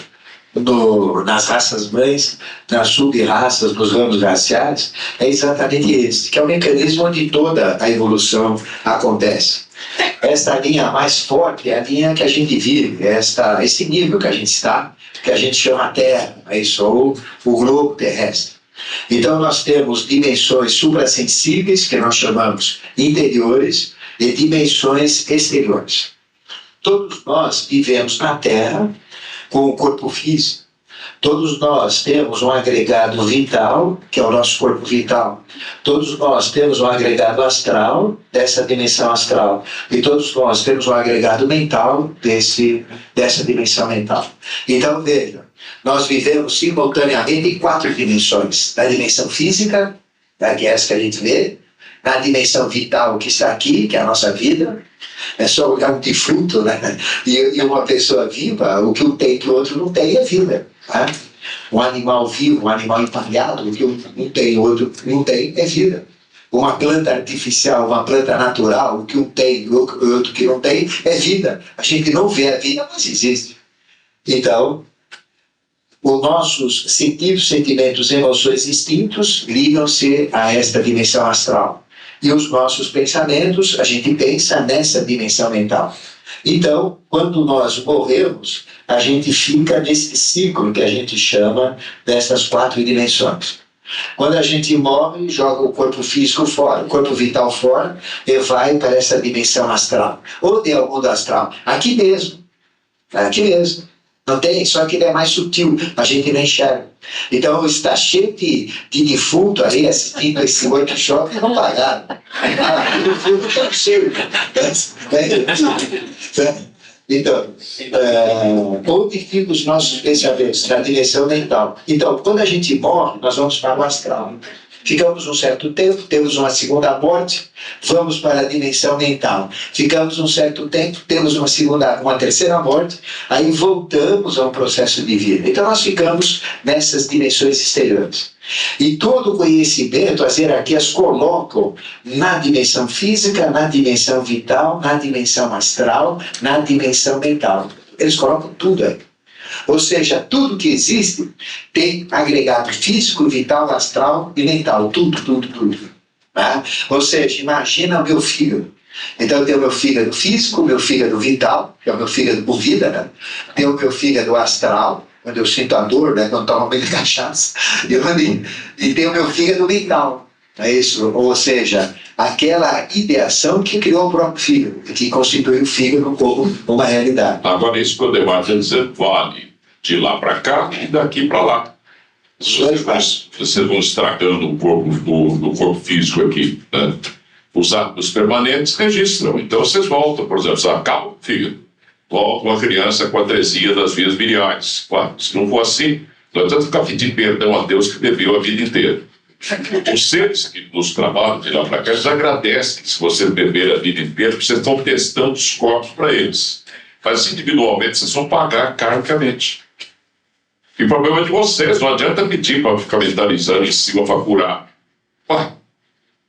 nas raças mães, nas sub-raças, nos ramos raciais, é exatamente esse, que é o mecanismo onde toda a evolução acontece. Esta linha mais forte é a linha que a gente vive, esse nível que a gente está, que a gente chama Terra, é isso, ou o globo terrestre. Então nós temos dimensões suprassensíveis, que nós chamamos interiores, e dimensões exteriores. Todos nós vivemos na Terra com o corpo físico. Todos nós temos um agregado vital, que é o nosso corpo vital. Todos nós temos um agregado astral, dessa dimensão astral. E todos nós temos um agregado mental, dessa dimensão mental. Então, veja, nós vivemos simultaneamente em 4 dimensões. Na dimensão física, que é essa que a gente vê. Na dimensão vital, que está aqui, que é a nossa vida. É só olhar um defunto, né? E uma pessoa viva, o que um tem que o outro não tem é vida. Tá? Um animal vivo, um animal empalhado, o que um tem e o outro não tem é vida. Uma planta artificial, uma planta natural, o que um tem e o outro que não tem é vida. A gente não vê a vida, mas existe. Então, os nossos sentidos, sentimentos, emoções, instintos ligam-se a esta dimensão astral. E os nossos pensamentos, a gente pensa nessa dimensão mental. Então, quando nós morremos, a gente fica nesse ciclo que a gente chama dessas 4 dimensões. Quando a gente morre, joga o corpo físico fora, o corpo vital fora, e vai para essa dimensão astral. Ou tem algum astral? Aqui mesmo. Aqui mesmo. Não tem, só que ele é mais sutil, a gente não enxerga. Então está cheio de defunto ali assistindo esse workshop e não pagaram. O defunto está cheio. Então, onde ficam os nossos pensamentos? Na direção mental. Então, quando a gente morre, nós vamos para o astral. Ficamos um certo tempo, temos uma segunda morte, vamos para a dimensão mental. Ficamos um certo tempo, temos uma terceira morte, aí voltamos a um processo de vida. Então nós ficamos nessas dimensões exteriores. E todo o conhecimento, as hierarquias colocam na dimensão física, na dimensão vital, na dimensão astral, na dimensão mental. Eles colocam tudo aí. Ou seja, tudo que existe tem agregado físico, vital, astral e mental. Tudo. Né? Ou seja, imagina o meu fígado. Então eu tenho o meu fígado físico, o meu fígado vital, que é o meu fígado por vida, né? Tenho o meu fígado astral, onde eu sinto a dor, né? Quando tomo meio de cachaça. E tenho o meu fígado mental. É isso, ou seja, aquela ideação que criou o próprio fígado, que constitui o fígado como uma realidade. Agora, isso que o Demar está dizendo vale de lá para cá e daqui para lá. Vocês vão estragando o corpo físico aqui, né? Os hábitos permanentes registram. Então vocês voltam, por exemplo, acaba, filho, volta uma criança com atresia das vias biliares. Claro, se não for assim, não adianta ficar pedindo perdão a Deus que bebeu a vida inteira. Os seres que nos trabalham de lá para cá, eles agradecem se você beber a vida inteira, porque vocês estão testando os corpos para eles. Mas individualmente vocês vão pagar karmicamente. E o problema é de vocês, não adianta pedir para ficar mentalizando em cima para curar. Ué,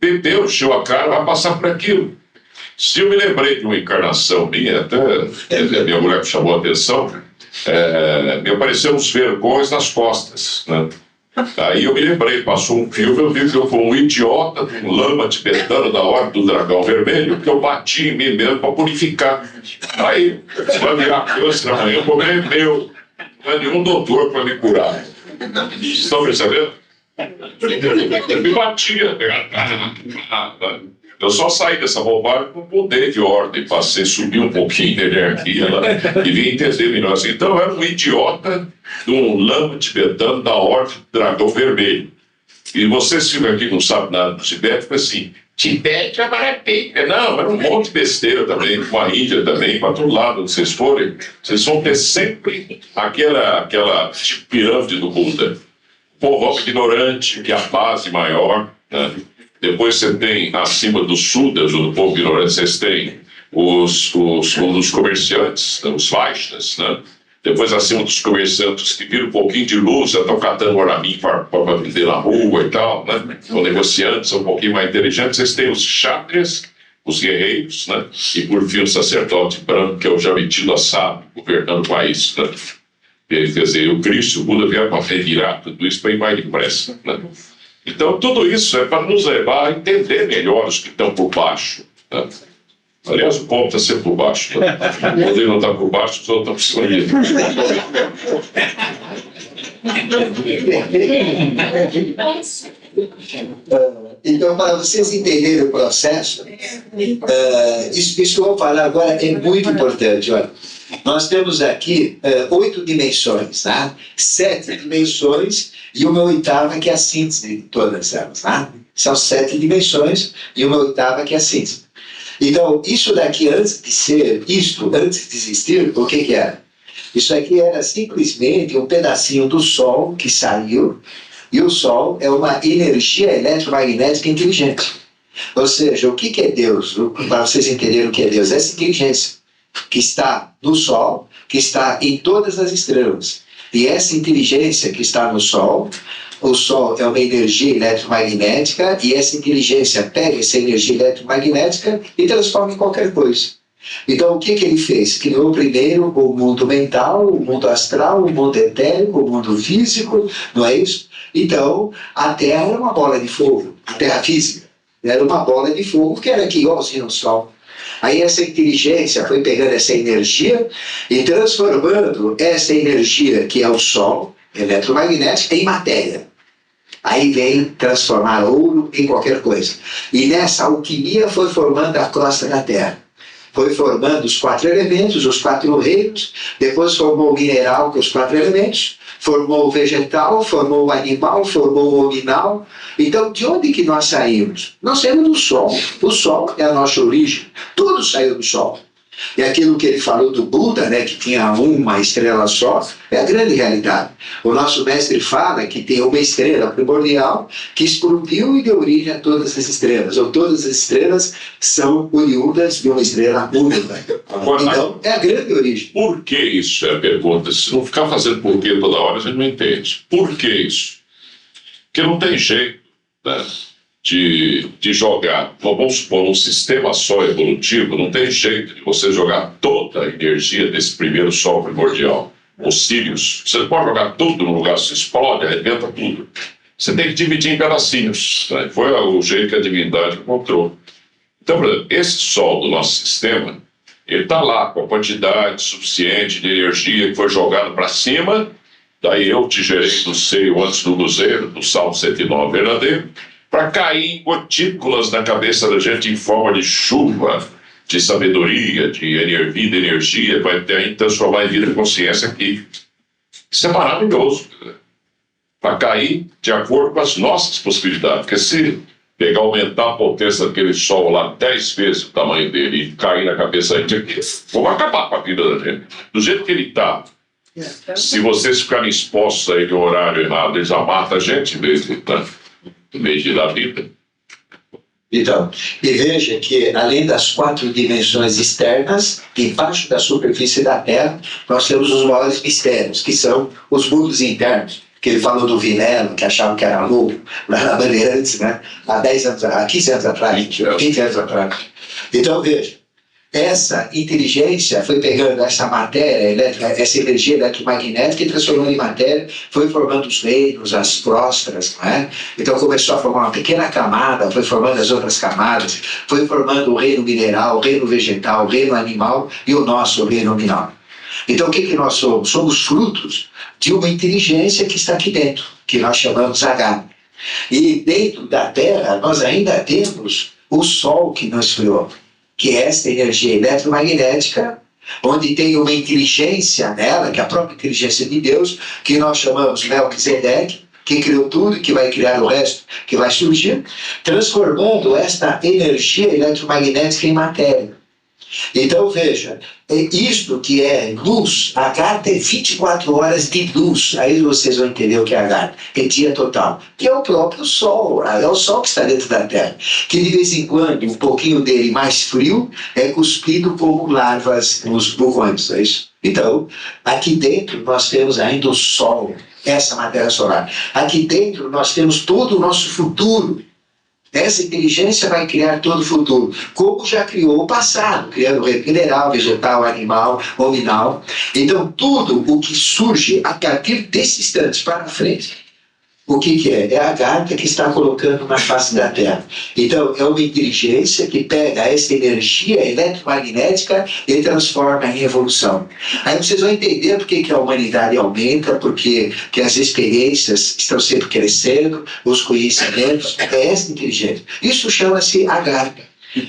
bebeu, encheu a cara, vai passar por aquilo. Se eu me lembrei de uma encarnação minha, até minha mulher me chamou a atenção, me apareceram uns vergões nas costas, né? Aí eu me lembrei, passou um filme, eu vi que eu fui um idiota, um lama tibetano da Ordem do Dragão Vermelho, que eu bati em mim mesmo para purificar. Aí, vai virar câncer amanhã, o problema é meu. Não é nenhum doutor para me curar. Vocês estão percebendo? Eu me batia. Eu só saí dessa bobagem com poder de ordem, passei, subir um pouquinho de energia lá e vim entender melhor assim. Então eu era um idiota de um lama tibetano da Ordem do Dragão Vermelho. E vocês ficam aqui não sabem nada do Tibete, ficam assim, Tibete é maravilha. Não, era um monte de besteira também, com a Índia também, para todo lado onde vocês forem, vocês vão ter sempre aquela tipo, pirâmide do Buda. Povo ignorante, que é a base maior, né? Depois você tem, acima dos Sudas, do povo ignorante, vocês têm os comerciantes, os Vaishnas, né? Depois, acima dos comerciantes que viram um pouquinho de luz, já estão catando oraminho para vender na rua e tal, né? Os negociantes são um pouquinho mais inteligentes. Vocês têm os kshatriyas, os guerreiros, né? E, por fim, o sacerdote branco, que é o Jamitila sábio, governando o país, né? Quer dizer, o Cristo, o Buda vieram para revirar tudo isso para ir mais depressa, né? Então, tudo isso é para nos levar a entender melhor os que estão por baixo, né? Aliás, o povo está sempre por baixo, né? Quando ele não está por baixo, os outros estão por cima dele. Então, para vocês entenderem o processo, isso que eu vou falar agora é muito importante. Olha, nós temos aqui 8 dimensões, tá? 7 dimensões e uma oitava que é a síntese de todas elas. Tá? São 7 dimensões e uma oitava que é a síntese. Então, isso daqui, antes de ser isto, antes de existir, o que era? Isso aqui era simplesmente um pedacinho do Sol que saiu, e o Sol é uma energia eletromagnética inteligente. Ou seja, o que é Deus? Para vocês entenderem o que é Deus, é essa inteligência que está no Sol, que está em todas as estrelas. E essa inteligência que está no Sol, o Sol é uma energia eletromagnética, e essa inteligência pega essa energia eletromagnética e transforma em qualquer coisa. Então, o que ele fez? Criou primeiro o mundo mental, o mundo astral, o mundo etérico, o mundo físico, não é isso? Então, a Terra era uma bola de fogo, a Terra física. Era uma bola de fogo que era aqui igualzinho ao Sol. Aí essa inteligência foi pegando essa energia e transformando essa energia, que é o Sol, eletromagnética, em matéria. Aí vem transformar ouro em qualquer coisa. E nessa alquimia foi formando a crosta da Terra. Foi formando os 4 elementos, os 4 reinos, depois formou o mineral com os 4 elementos, formou o vegetal, formou o animal, formou o hominal. Então, de onde que nós saímos? Nós saímos do Sol. O Sol é a nossa origem. Tudo saiu do Sol. E aquilo que ele falou do Buda, né, que tinha uma estrela só, é a grande realidade. O nosso mestre fala que tem uma estrela primordial que explodiu e deu origem a todas as estrelas, ou todas as estrelas são oriundas de uma estrela única. Então, é a grande origem. Por que isso é a pergunta? Se não ficar fazendo porquê toda hora, a gente não entende. Por que isso? Porque não tem jeito, né, de jogar, vamos supor, um sistema só evolutivo, não tem jeito de você jogar toda a energia desse primeiro Sol primordial, os Sírios. Você não pode jogar tudo no lugar, você explode, arrebenta tudo. Você tem que dividir em pedacinhos, né? Foi o jeito que a divindade encontrou. Então, por exemplo, esse Sol do nosso sistema, ele está lá com a quantidade suficiente de energia que foi jogada para cima. Daí eu te gerei do seio antes do luzeiro, do Salmo 109 verdadeiro, para cair em gotículas na cabeça da gente em forma de chuva, de sabedoria, de energia, vai transformar em vida e consciência aqui. Isso é maravilhoso, para cair de acordo com as nossas possibilidades. Porque se pegar, aumentar a potência daquele sol lá 10 vezes o tamanho dele e cair na cabeça da gente, vamos acabar com a vida da gente. Do jeito que ele está, se vocês ficarem expostos aí de um horário errado, ele já mata a gente em vez de dar vida. Então, e veja que além das 4 dimensões externas, embaixo da superfície da Terra, nós temos os maiores mistérios, que são os mundos internos, que ele falou do Vilela, que achava que era louco, lá na Bandeirantes, né? Há 15 anos atrás, 20 anos atrás. Então, veja, essa inteligência foi pegando essa matéria elétrica, essa energia eletromagnética e transformando em matéria, foi formando os reinos, as próstras, não é? Então começou a formar uma pequena camada, foi formando as outras camadas, foi formando o reino mineral, o reino vegetal, o reino animal e o nosso reino mineral. Então o que nós somos? Somos frutos de uma inteligência que está aqui dentro, que nós chamamos H. E dentro da Terra nós ainda temos o Sol que nos criou, que é esta energia eletromagnética, onde tem uma inteligência nela, que é a própria inteligência de Deus, que nós chamamos Melquisedeque, que criou tudo e que vai criar o resto, que vai surgir, transformando esta energia eletromagnética em matéria. Então veja, isto que é luz, a H tem 24 horas de luz, aí vocês vão entender o que é H, é dia total, que é o próprio Sol, é o Sol que está dentro da Terra, que de vez em quando, um pouquinho dele mais frio, é cuspido como larvas nos vulcões, é isso? Então, aqui dentro nós temos ainda o Sol, essa matéria solar, aqui dentro nós temos todo o nosso futuro. Essa inteligência vai criar todo o futuro, como já criou o passado, criando o reino mineral, vegetal, animal, hominal. Então, tudo o que surge a partir desse instante para frente, o que é? É a Agartha que está colocando na face da Terra. Então, é uma inteligência que pega essa energia eletromagnética e transforma em evolução. Aí vocês vão entender por que a humanidade aumenta, porque que as experiências estão sempre crescendo, os conhecimentos, é essa inteligência. Isso chama-se Agartha.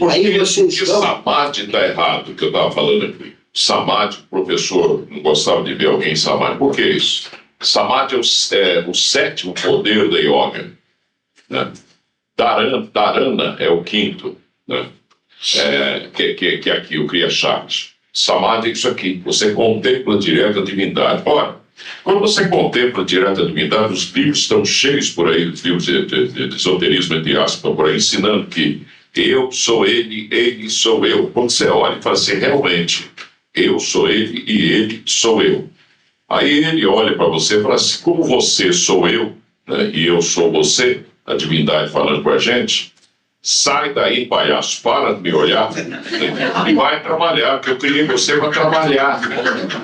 Aí vocês o Samadhi está errado, que eu estava falando aqui. Samadhi, o professor não gostava de ver alguém em Samadhi. Por que isso? Samadhi é o sétimo poder da yoga, né? Dharana é o quinto, né? Que aqui o Kriya Shakti. Samadhi é isso aqui, você contempla direto a divindade. Ora, quando você contempla direto a divindade, os livros estão cheios por aí, os livros de esoterismo, entre aspas, por aí, ensinando que eu sou ele sou eu. Quando você olha e fala assim, realmente, eu sou ele e ele sou eu. Aí ele olha para você e fala assim, como você sou eu, né, e eu sou você, a divindade falando com a gente, sai daí, palhaço, para de me olhar e vai trabalhar, porque eu criei você para trabalhar.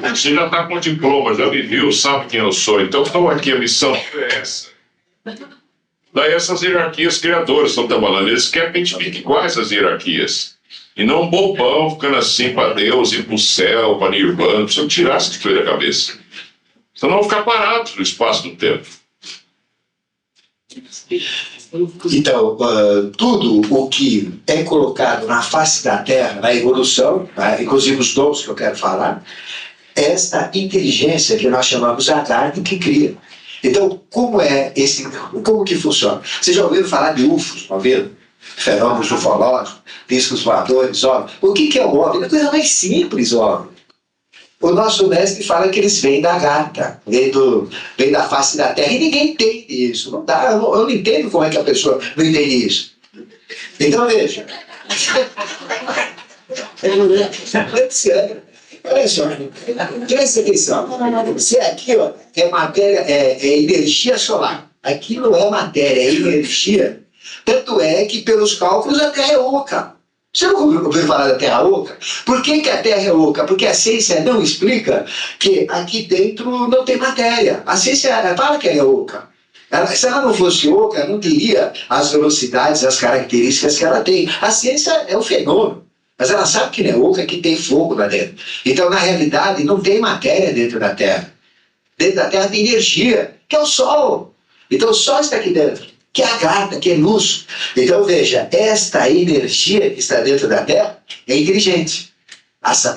Você já está com diploma, já me viu, sabe quem eu sou, então estou aqui, a missão é essa. Daí essas hierarquias criadoras estão trabalhando, eles querem que a gente fique iguais às hierarquias. E não um bobão ficando assim para Deus, ir para o céu, para Nirvana, precisa tirar essa coisa da cabeça. Senão vão ficar parados no espaço do tempo. Então, tudo o que é colocado na face da Terra, na evolução, inclusive os dons que eu quero falar, esta inteligência que nós chamamos Agartha que cria. Então, como que funciona? Vocês já ouviram falar de UFOs, não ouviram? Fenômenos ufológicos, discos voadores, OVNI. O que é o OVNI? É a coisa mais simples, OVNI. O nosso mestre fala que eles vêm da Agartha, vêm da face da Terra, e ninguém entende isso. Não dá, eu não entendo como é que a pessoa não entende isso. Então, veja. Olha só, presta atenção. Se aqui ó, é matéria, é energia solar. Aqui não é matéria, é energia. Tanto é que, pelos cálculos, a Terra é oca. Você não ouviu falar da Terra oca? Por que a Terra é oca? Porque a ciência não explica que aqui dentro não tem matéria. A ciência fala que ela é oca. Se ela não fosse oca, não teria as velocidades, as características que ela tem. A ciência é um fenômeno. Mas ela sabe que não é oca, que tem fogo lá dentro. Então, na realidade, não tem matéria dentro da Terra. Dentro da Terra tem energia, que é o Sol. Então, o Sol está aqui dentro, que é a Agartha, que é luz. Então, veja, esta energia que está dentro da Terra é inteligente.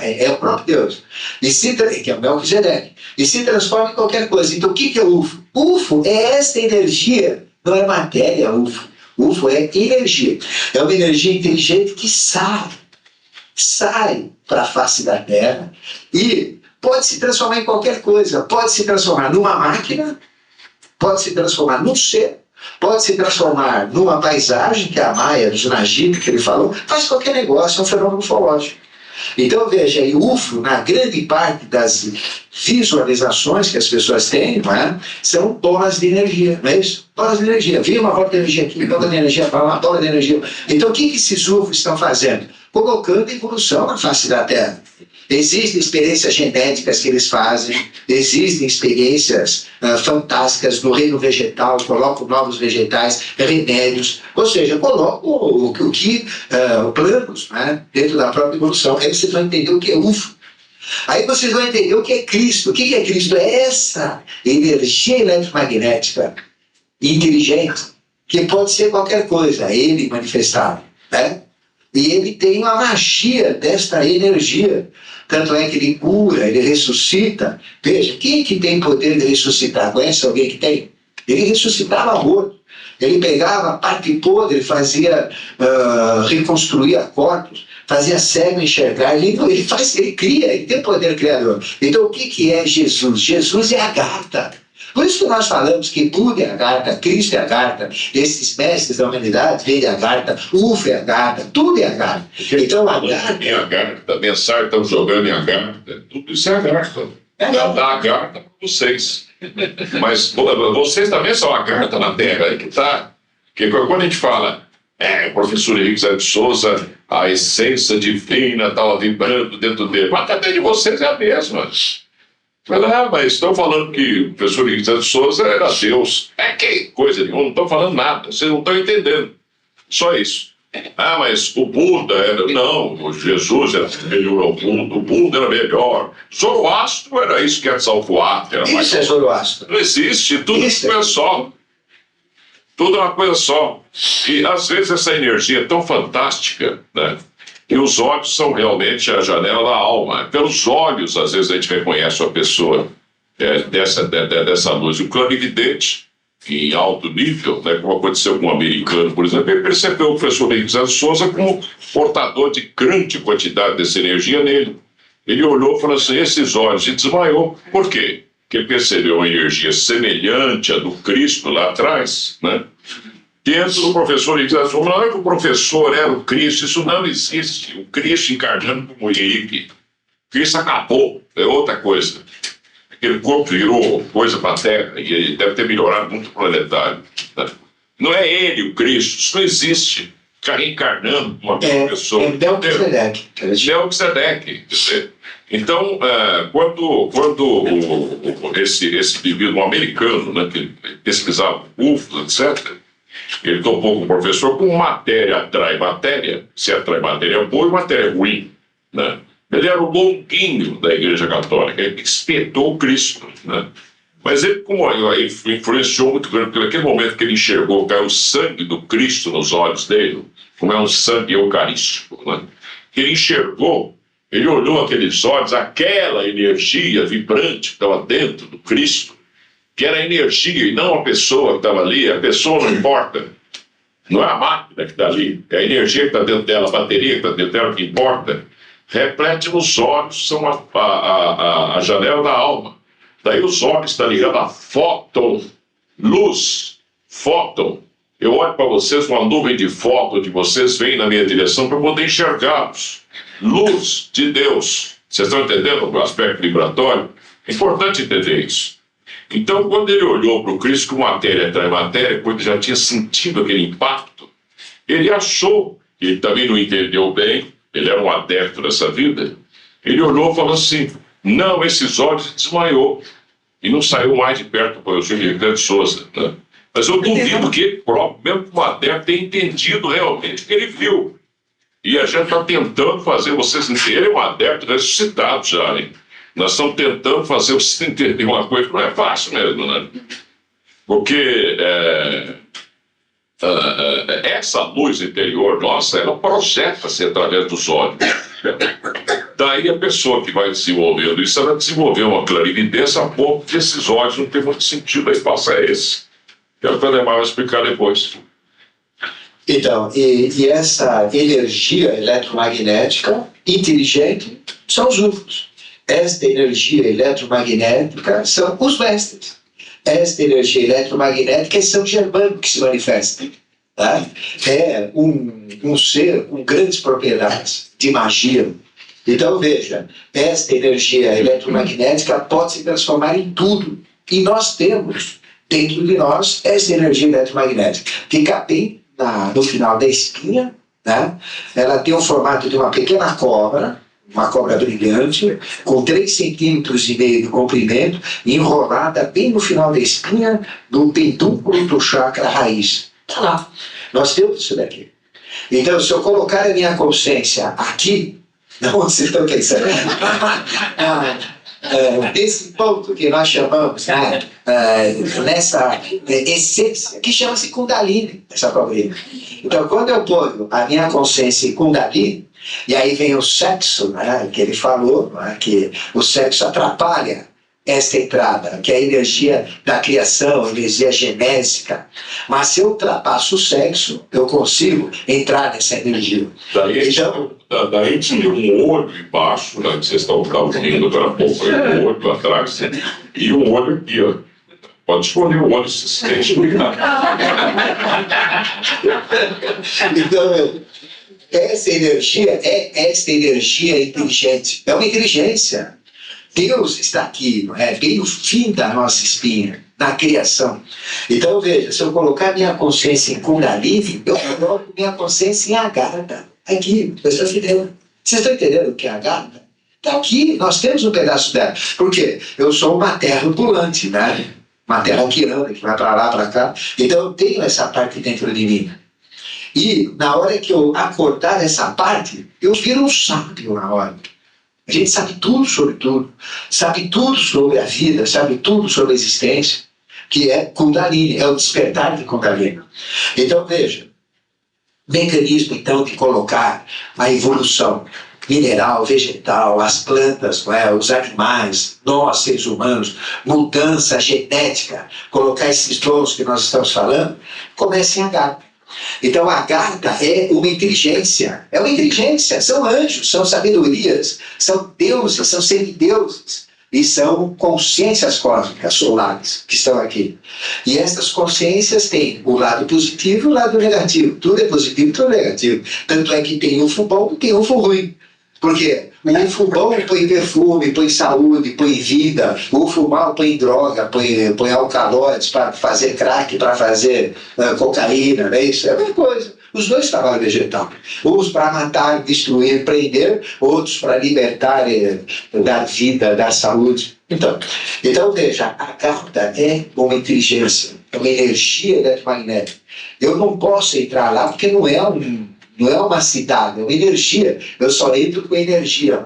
É o próprio Deus. Que é o Melquisedeque. E se transforma em qualquer coisa. Então, o que é o UFO? UFO é esta energia, não é matéria, UFO. UFO é energia. É uma energia inteligente que sai para a face da Terra e pode se transformar em qualquer coisa. Pode se transformar numa máquina, pode se transformar num ser, pode se transformar numa paisagem, que é a Maia, do Junagito, que ele falou, faz qualquer negócio, é um fenômeno ufológico. Então, veja, aí, o UFO, na grande parte das visualizações que as pessoas têm, não é? São bolas de energia, não é isso? Bolas de energia. Vem uma bola de energia aqui, bola de energia para lá, bola de energia. Então, o que esses UFOs estão fazendo? Colocando evolução na face da Terra. Existem experiências genéticas que eles fazem, existem experiências fantásticas no reino vegetal, colocam novos vegetais, remédios, ou seja, colocam planos, né, dentro da própria evolução. Aí vocês vão entender o que é UFO. Aí vocês vão entender o que é Cristo. O que é Cristo? É essa energia eletromagnética inteligente, que pode ser qualquer coisa, ele manifestado, né? E ele tem a magia desta energia. Tanto é que ele cura, ele ressuscita. Veja, quem que tem poder de ressuscitar? Conhece alguém que tem? Ele ressuscitava morto. Ele pegava a parte podre, fazia, reconstruía corpos, fazia cego enxergar. Ele cria, ele tem poder criador. Então o que é Jesus? Jesus é a Agartha. Por isso que nós falamos que Buda é a Agartha, Cristo é a Agartha, esses mestres da humanidade vêm de Agartha, UFO é a Agartha, tudo é a Agartha. Então a Agartha... Em Agartha, mensagem estão jogando em Agartha, tudo isso é Agartha. Dá Agartha para vocês. Mas vocês também são Agartha na Terra, aí que está. Porque quando a gente fala, professor Henrique Zé de Souza, a essência divina estava vibrando dentro dele, mas também de vocês é a mesma. Mas estão falando que o professor Henrique Zé de Souza era Deus. Que coisa nenhuma, não estão falando nada, vocês não estão entendendo. Só isso. Mas o Buda era... Não, o Jesus era melhor ao Buda, o Buda era melhor. Zoroastro era isso que é Tzalcoatl. Isso é Zoroastro. Não existe, tudo é uma coisa só. Tudo é uma coisa só. E às vezes essa energia é tão fantástica, né? E os olhos são realmente a janela da alma. Pelos olhos, às vezes, a gente reconhece a pessoa dessa luz. O clarividente, em alto nível, né, como aconteceu com um americano, por exemplo, ele percebeu o professor Henrique Zé de Souza como portador de grande quantidade dessa energia nele. Ele olhou e falou assim, esses olhos, e desmaiou. Por quê? Porque ele percebeu uma energia semelhante à do Cristo lá atrás, né? Dentro do professor Henrique Zé de Souza, não é que o professor era o Cristo, isso não existe. O Cristo encarnando como Henrique. Cristo acabou, é outra coisa. Aquele corpo virou coisa para a Terra e ele deve ter melhorado muito o planetário. Né? Não é ele o Cristo, isso não existe. Ficar reencarnando uma pessoa. É Melquisedeque. Melquisedeque. Então, quando esse indivíduo americano, né, que pesquisava UFOs, etc., ele topou com o professor com matéria atrai matéria, se atrai matéria boa e matéria ruim, né? Ele era o longuinho da Igreja Católica, ele espetou o Cristo, né? Mas ele, como ele influenciou muito grande, porque naquele momento que ele enxergou, caiu o sangue do Cristo nos olhos dele, como é um sangue eucarístico, né? Ele enxergou, ele olhou aqueles olhos, aquela energia vibrante que estava dentro do Cristo, que era a energia e não a pessoa que estava ali. A pessoa não importa, não é a máquina que está ali, é a energia que está dentro dela, a bateria que está dentro dela que importa. Reflete nos olhos, são a janela da alma. Daí os olhos estão ligados a fóton, luz, fóton. Eu olho para vocês, uma nuvem de fóton de vocês vem na minha direção para eu poder enxergá-los. Luz de Deus. Vocês estão entendendo o aspecto vibratório? É importante entender isso. Então, quando ele olhou para o Cristo com matéria atrai matéria, porque já tinha sentido aquele impacto, ele achou, ele também não entendeu bem, ele era um adepto dessa vida, ele olhou e falou assim, não, esses olhos, desmaiou, e não saiu mais de perto do professor Henrique de Souza, né? Mas eu duvido que ele próprio, mesmo como adepto, tenha entendido realmente o que ele viu. E a gente está tentando fazer vocês entenderem, ele é um adepto ressuscitado já, hein? Nós estamos tentando fazer você entender uma coisa que não é fácil mesmo, né? Porque essa luz interior nossa, ela projeta-se através dos olhos. Daí a pessoa que vai desenvolvendo isso, ela desenvolveu uma clarividência a ponto que esses olhos não tem muito sentido, aí passa esse. Que é o que o Ademar vai explicar depois. Então, e essa energia eletromagnética inteligente são os UFOs. Esta energia eletromagnética são os mestres. Esta energia eletromagnética é São Germano que se manifesta. Tá? É um ser com grandes propriedades de magia. Então, veja, esta energia eletromagnética pode se transformar em tudo. E nós temos dentro de nós essa energia eletromagnética. Fica bem no final da espinha, né? Ela tem o formato de uma pequena cobra, uma cobra brilhante, com 3,5 centímetros de comprimento, enrolada bem no final da espinha, no pedúnculo do chakra raiz. Está lá. Nós temos isso daqui. Então, se eu colocar a minha consciência aqui, não, vocês estão pensando, desse ponto que nós chamamos, nessa essência, que chama-se Kundalini, essa problema. Então, quando eu ponho a minha consciência em Kundalini, e aí vem o sexo, né, que ele falou, né, que o sexo atrapalha esta entrada, que é a energia da criação, a energia genésica. Mas se eu ultrapasso o sexo, eu consigo entrar nessa energia. Daí tinha um olho embaixo, né, que vocês estão ouvindo agora há pouco, um olho atrás, e um olho aqui, ó. Pode escolher o olho se você quer. Então, essa energia é esta energia inteligente. É uma inteligência. Deus está aqui, não é? Bem no fim da nossa espinha, na criação. Então, veja, se eu colocar minha consciência em Kundalini, eu coloco minha consciência em Agartha. Aqui, vocês estão entendendo o que é Agartha? Está aqui, nós temos um pedaço dela. Por quê? Eu sou uma terra ambulante, né? Uma terra que anda, que vai para lá, para cá. Então, eu tenho essa parte dentro de mim. E, na hora que eu acordar essa parte, eu viro um sábio na hora. A gente sabe tudo sobre a vida, sabe tudo sobre a existência, que é Kundalini, é o despertar de Kundalini. Então, veja, mecanismo, então, de colocar a evolução mineral, vegetal, as plantas, os animais, nós, seres humanos, mudança genética, colocar esses dons que nós estamos falando, começa em Agartha. Então, a Agartha é uma inteligência, são anjos, são sabedorias, são deuses, são semideuses, e são consciências cósmicas solares que estão aqui. E essas consciências têm o lado positivo e o lado negativo, tudo é positivo e tudo é negativo, tanto é que tem UFO bom e tem UFO ruim. Por quê? O UFO bom põe perfume, põe saúde, põe vida. O UFO mal põe droga, põe alcaloides para fazer crack, para fazer cocaína, né? Isso é a mesma coisa. Os dois trabalham vegetal. Uns para matar, destruir, prender, outros para libertar, dar vida, dar saúde. Então veja, a Agartha é uma inteligência, é uma energia eletromagnética. Eu não posso entrar lá porque não é uma cidade, é uma energia. Eu só entro com energia.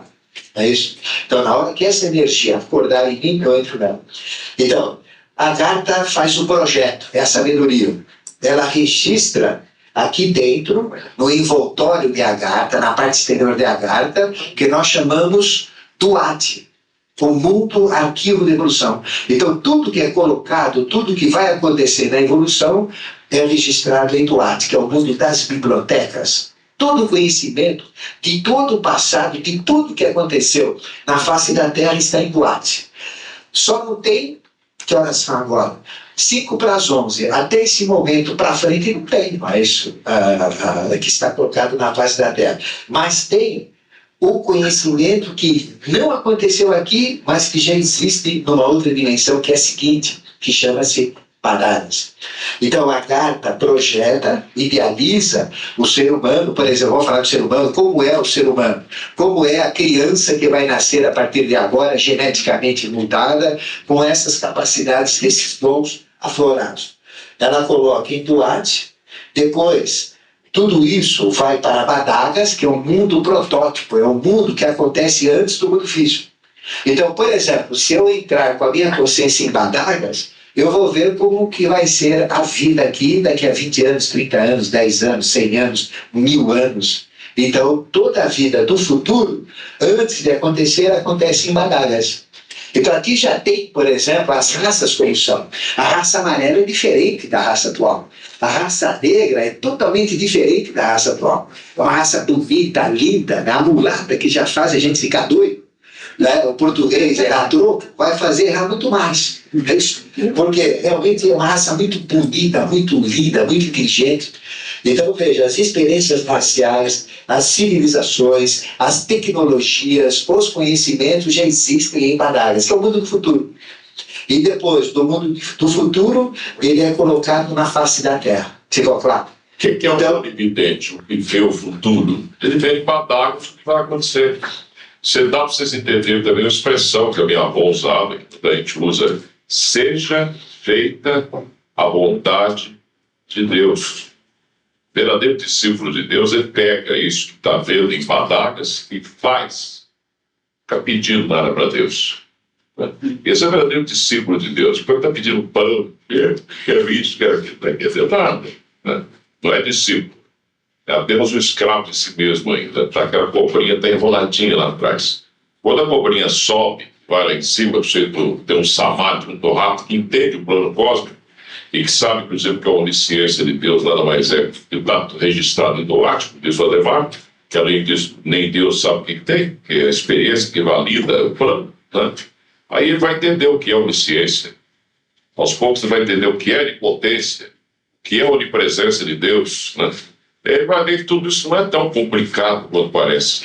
É isso? Então, na hora que essa energia acordar em mim, eu entro nela. Então, a Agartha faz um projeto, é a sabedoria. Ela registra aqui dentro, no envoltório de Agartha, na parte exterior de Agartha, que nós chamamos Duat, o mundo arquivo de evolução. Então, tudo que é colocado, tudo que vai acontecer na evolução, é registrado em Duat, que é o mundo das bibliotecas. Todo o conhecimento de todo o passado, de tudo que aconteceu na face da Terra está em Duat. Só não tem, que horas são agora? 10:55. Até esse momento para frente não tem mais que está colocado na face da Terra. Mas tem o conhecimento que não aconteceu aqui, mas que já existe numa outra dimensão, que é a seguinte, que chama-se Padaras. Então, a Agartha projeta, idealiza o ser humano, por exemplo, vamos falar do ser humano, como é o ser humano, como é a criança que vai nascer a partir de agora, geneticamente mudada, com essas capacidades, esses dons aflorados. Ela coloca em Duat, depois tudo isso vai para Badagas, que é um mundo protótipo, é um mundo que acontece antes do mundo físico. Então, por exemplo, se eu entrar com a minha consciência em Badagas, eu vou ver como que vai ser a vida aqui daqui a 20 anos, 30 anos, 10 anos, 100 anos, 1000 anos. Então, toda a vida do futuro, antes de acontecer, acontece em Badagas. Então aqui já tem, por exemplo, as raças como são. A raça amarela é diferente da raça atual. A raça negra é totalmente diferente da raça atual. É uma raça bonita, linda, né? A mulata que já faz a gente ficar doido. Né? O português errar troco, vai fazer errar muito mais. É isso? Porque realmente é uma raça muito bonita, muito linda, muito inteligente. Então, veja, as experiências raciais, as civilizações, as tecnologias, os conhecimentos já existem em Madagascar, que é o mundo do futuro. E depois, do mundo do futuro, ele é colocado na face da Terra. Ficou claro? O que é o evidente, o que vê o futuro? Ele vem para dar o que vai acontecer. Você dá para vocês entenderem também a expressão que a minha avó usava, que a gente usa, seja feita a vontade de Deus. O verdadeiro discípulo de Deus, ele pega isso que está vendo em Madagascar e faz. Fica pedindo nada para Deus. Esse é o verdadeiro discípulo de Deus. Quando está pedindo pão, quer isso, quer aquilo, não quer dizer nada. Né? Não é discípulo. É apenas um escravo de si mesmo ainda. Aquela cobrinha está enroladinha lá atrás. Quando a cobrinha sobe, vai lá em cima, você tem um samadhi, um torrato que entende o plano cósmico e que sabe, por exemplo, que a onisciência de Deus nada mais é que está registrado em Doático, diz o Ademar, que além disso, nem Deus sabe o que tem, que é a experiência que valida o plano. Né? Aí ele vai entender o que é onisciência. Aos poucos ele vai entender o que é onipotência, o que é a onipresença de Deus. Né? Ele vai ver que tudo isso não é tão complicado quanto parece.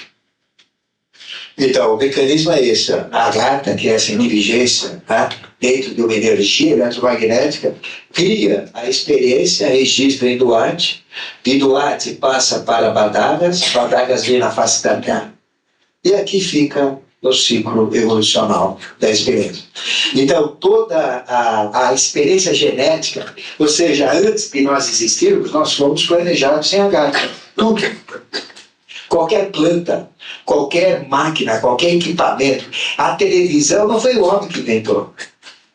Então, o mecanismo é esse. A gata, que é essa inteligência, tá? Dentro de uma energia eletromagnética, cria a experiência, registra em Duarte, de Duarte passa para Badagas, Badagas vem na face da Terra. E aqui fica o ciclo evolucional da experiência. Então, toda a experiência genética, ou seja, antes de nós existirmos, nós fomos planejados em Agartha. Tudo. Qualquer planta, qualquer máquina, qualquer equipamento. A televisão não foi o homem que inventou.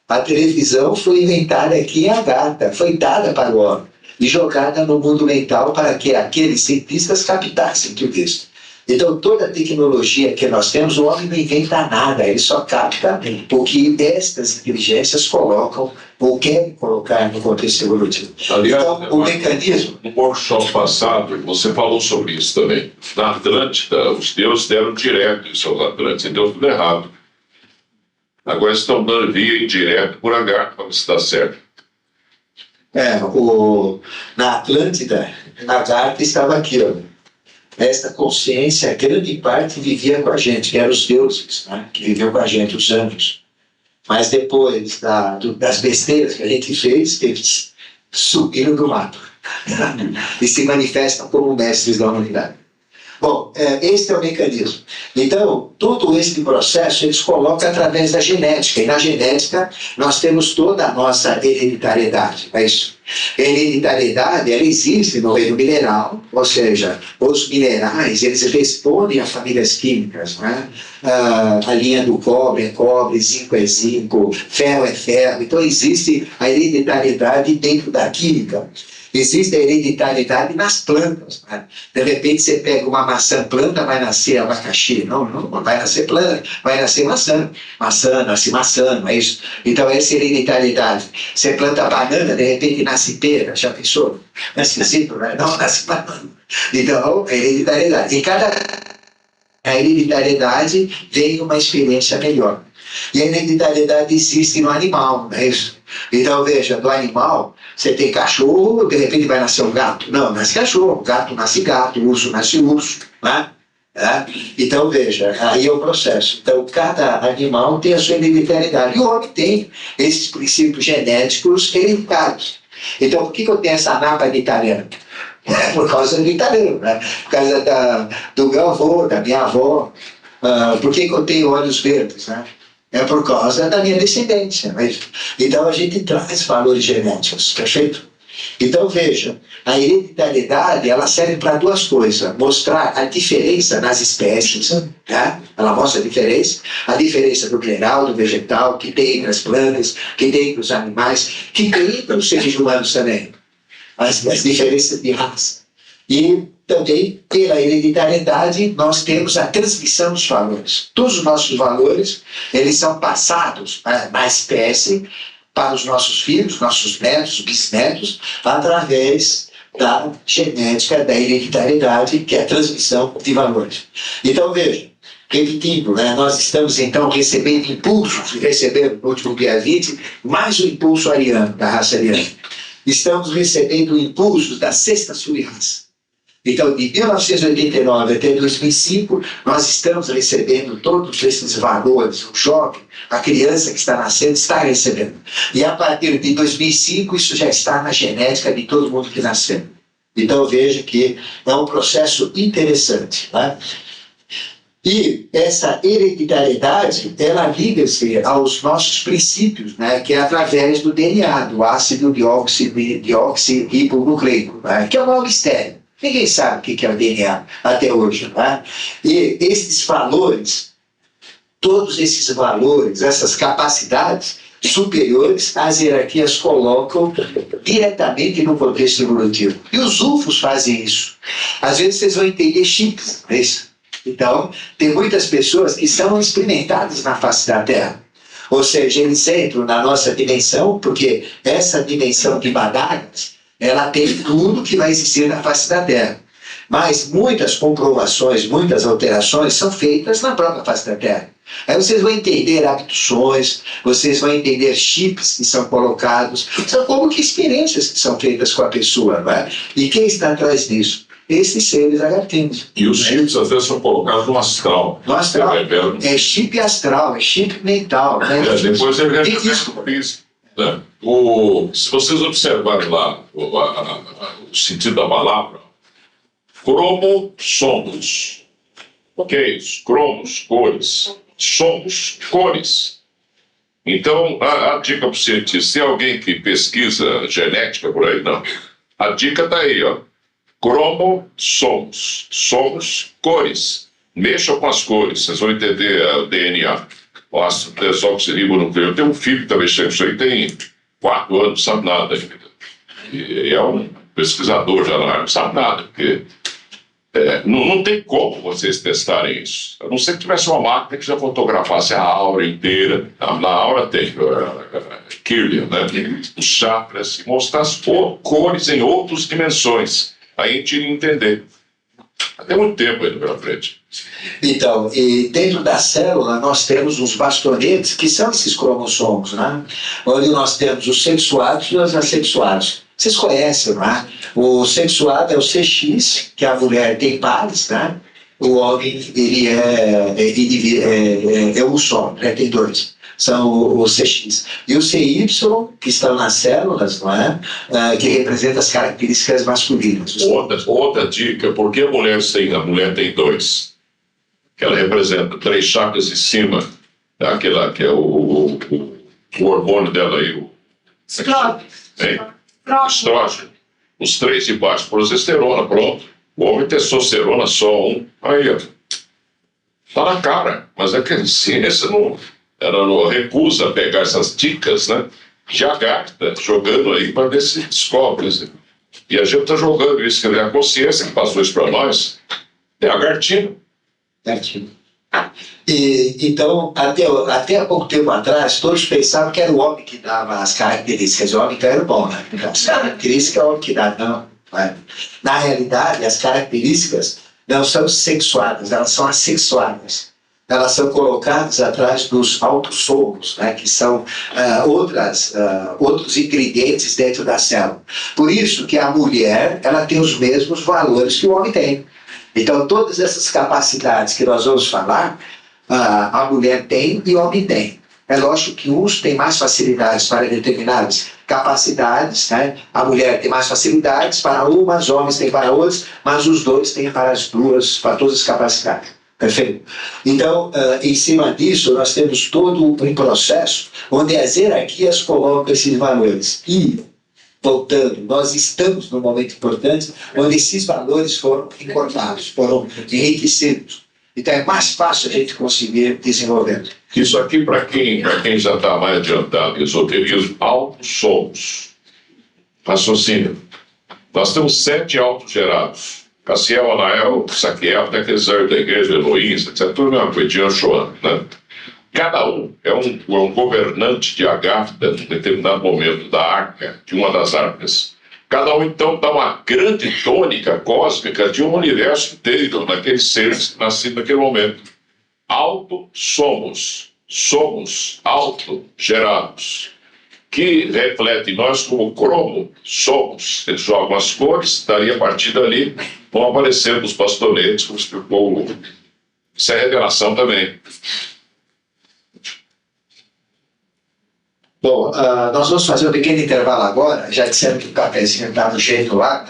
A televisão foi inventada aqui em Agartha, foi dada para o homem e jogada no mundo mental para que aqueles cientistas captassem tudo isso. Então, toda a tecnologia que nós temos, o homem não inventa nada, ele só capta o que estas inteligências colocam ou querem colocar no contexto evolutivo. Aliás, então, o mecanismo... No workshop passado, você falou sobre isso também. Na Atlântida, os deuses deram direto isso aos Atlantes, e deu tudo errado. Agora estão dando via indireta por Agartha, para ver se está certo. Na Atlântida, Agartha estava aqui, ó. Esta consciência, grande parte, vivia com a gente, que eram os deuses, né, que viviam com a gente, os anjos. Mas depois das besteiras que a gente fez, eles subiram do mato e se manifestam como mestres da humanidade. Bom, este é o mecanismo. Então, todo esse processo eles colocam através da genética. E na genética, nós temos toda a nossa hereditariedade. É isso. A hereditariedade, ela existe no reino mineral, ou seja, os minerais, eles respondem a famílias químicas. Né? A linha do cobre é cobre, zinco é zinco, ferro é ferro. Então, existe a hereditariedade dentro da química. Existe a hereditariedade nas plantas. Né? De repente você pega uma maçã planta, vai nascer abacaxi. Não vai nascer planta, vai nascer maçã. Maçã, nasce maçã, não é isso? Então essa é a hereditariedade. Você planta banana, de repente nasce pera, já pensou? Não é esquisito, né? Não, nasce banana. Então, a hereditariedade. Em cada hereditariedade vem uma experiência melhor. E a hereditariedade existe no animal, não é isso? Então, veja, do animal, você tem cachorro, de repente vai nascer um gato. Não, nasce cachorro, gato nasce gato, urso nasce urso. Né? Então, veja, aí é o processo. Então, cada animal tem a sua hereditariedade. E o homem tem esses princípios genéticos hereditários. Então, por que eu tenho essa napa de italiano? Por causa do italiano, né? Por causa do meu avô, da minha avó. Por que eu tenho olhos verdes, né? É por causa da minha descendência. Mas... Então a gente traz valores genéticos, perfeito? Então veja, a hereditariedade ela serve para duas coisas: mostrar a diferença nas espécies, né? Ela mostra a diferença do mineral, do vegetal, que tem entre as plantas, que tem entre os animais, que tem entre os seres humanos também, as diferenças de raça. E também, pela hereditariedade, nós temos a transmissão dos valores. Todos os nossos valores, eles são passados na espécie para os nossos filhos, nossos netos, bisnetos, através da genética, da hereditariedade, que é a transmissão de valores. Então, veja, repetindo, nós estamos então recebendo impulsos, recebendo no último dia 20, mais o impulso ariano, da raça ariana. Estamos recebendo impulsos da sexta sub-raça. Então, de 1989 até 2005, nós estamos recebendo todos esses valores. O jovem, a criança que está nascendo, está recebendo. E a partir de 2005, isso já está na genética de todo mundo que nasceu. Então, veja que é um processo interessante. Né? E essa hereditariedade, ela liga-se aos nossos princípios, né, que é através do DNA, do ácido deoxirribonucleico, né, que é o maior mistério. Ninguém sabe o que é o DNA até hoje. Né? E esses valores, todos esses valores, essas capacidades superiores, as hierarquias colocam diretamente no contexto evolutivo. E os UFOs fazem isso. Às vezes vocês vão entender chips, não é isso? Então, tem muitas pessoas que são experimentadas na face da Terra. Ou seja, eles entram na nossa dimensão, porque essa dimensão de badagas, ela tem tudo que vai existir na face da Terra. Mas muitas comprovações, muitas alterações são feitas na própria face da Terra. Aí vocês vão entender abduções, vocês vão entender chips que são colocados, são como que experiências que são feitas com a pessoa, não é? E quem está atrás disso? Esses seres lagartinos. E os chips às vezes são colocados no astral. No astral. É chip astral, é chip mental. Né? Depois ele representa por isso. Né? Se vocês observarem lá o sentido da palavra, cromossomos. O que é isso? Cromos, cores. Somos cores. Então, a dica para o cientista, se é alguém que pesquisa genética por aí, não. A dica está aí, ó. Cromossomos. Somos cores. Mexam com as cores, vocês vão entender o DNA. O ácido desoxirribonucleico. Eu tenho um filho que está mexendo com isso aí, tem 4 anos, não sabe nada ainda. E é um pesquisador já, não sabe nada, porque não tem como vocês testarem isso. A não ser que tivesse uma máquina que já fotografasse a aura inteira. Na aura tem Kirlian, né? Os chakras, e mostrasse cores em outras dimensões. Aí a gente iria entender. Tem muito tempo ainda pela frente. Então, e dentro da célula nós temos os bastonetes, que são esses cromossomos, né? Onde nós temos os sexuados e os assexuados. Vocês conhecem, né? O sexuado é o CX, que a mulher tem pares, né? O homem, ele é um só, né? Tem 2. São o CX. E o CY, que estão nas células, não é? Que representa as características masculinas. Outra dica, por que a mulher tem 2? Que ela representa 3 chakras em cima, aquela que é o hormônio dela aí, o estrógeno. Os 3 de baixo, progesterona, pronto. O homem testosterona, só um. Aí, ó. Tá na cara, mas é que a ciência ela não recusa pegar essas dicas, né? Já gasta, jogando aí para ver se descobre. E a gente está jogando isso, quer dizer, a consciência que passou isso para nós é a Gartina. Então, até há pouco tempo atrás, todos pensavam que era o homem que dava as características. O homem então era bom, né? As características é o homem que dá, não. Na realidade, as características não são sexuadas, elas são assexuadas. Elas são colocadas atrás dos autossomos, né, que são outros ingredientes dentro da célula. Por isso que a mulher ela tem os mesmos valores que o homem tem. Então, todas essas capacidades que nós vamos falar, a mulher tem e o homem tem. É lógico que uns têm mais facilidades para determinadas capacidades, né? A mulher tem mais facilidades para umas, homens têm para outras, mas os dois têm para as duas, para todas as capacidades. Perfeito? Então, em cima disso, nós temos todo um processo onde as hierarquias colocam esses valores. E, voltando, nós estamos num momento importante onde esses valores foram encorpados, foram enriquecidos. Então, é mais fácil a gente conseguir desenvolver. Isso aqui, para quem já está mais adiantado em esoterismo, autossomos. Raciocínio. Nós temos 7 autos gerados. Cassiel, Anael, Saquiel, até aqueles da igreja, Eloísa, etc. Tudo é uma coitinha Joana, né? Cada um é um governante de Agáfida, num determinado momento da arca, de uma das arcas. Cada um, então, dá uma grande tônica cósmica de um universo inteiro, naqueles seres que nasceram naquele momento. Auto somos auto gerados, que reflete nós como cromo somos. Eles jogam as cores, daria a partir dali, vão aparecendo os bastonetes, como explicou o Hugo. Isso é revelação também. Bom, nós vamos fazer um pequeno intervalo agora. Já disseram que o cafezinho está no jeito lá.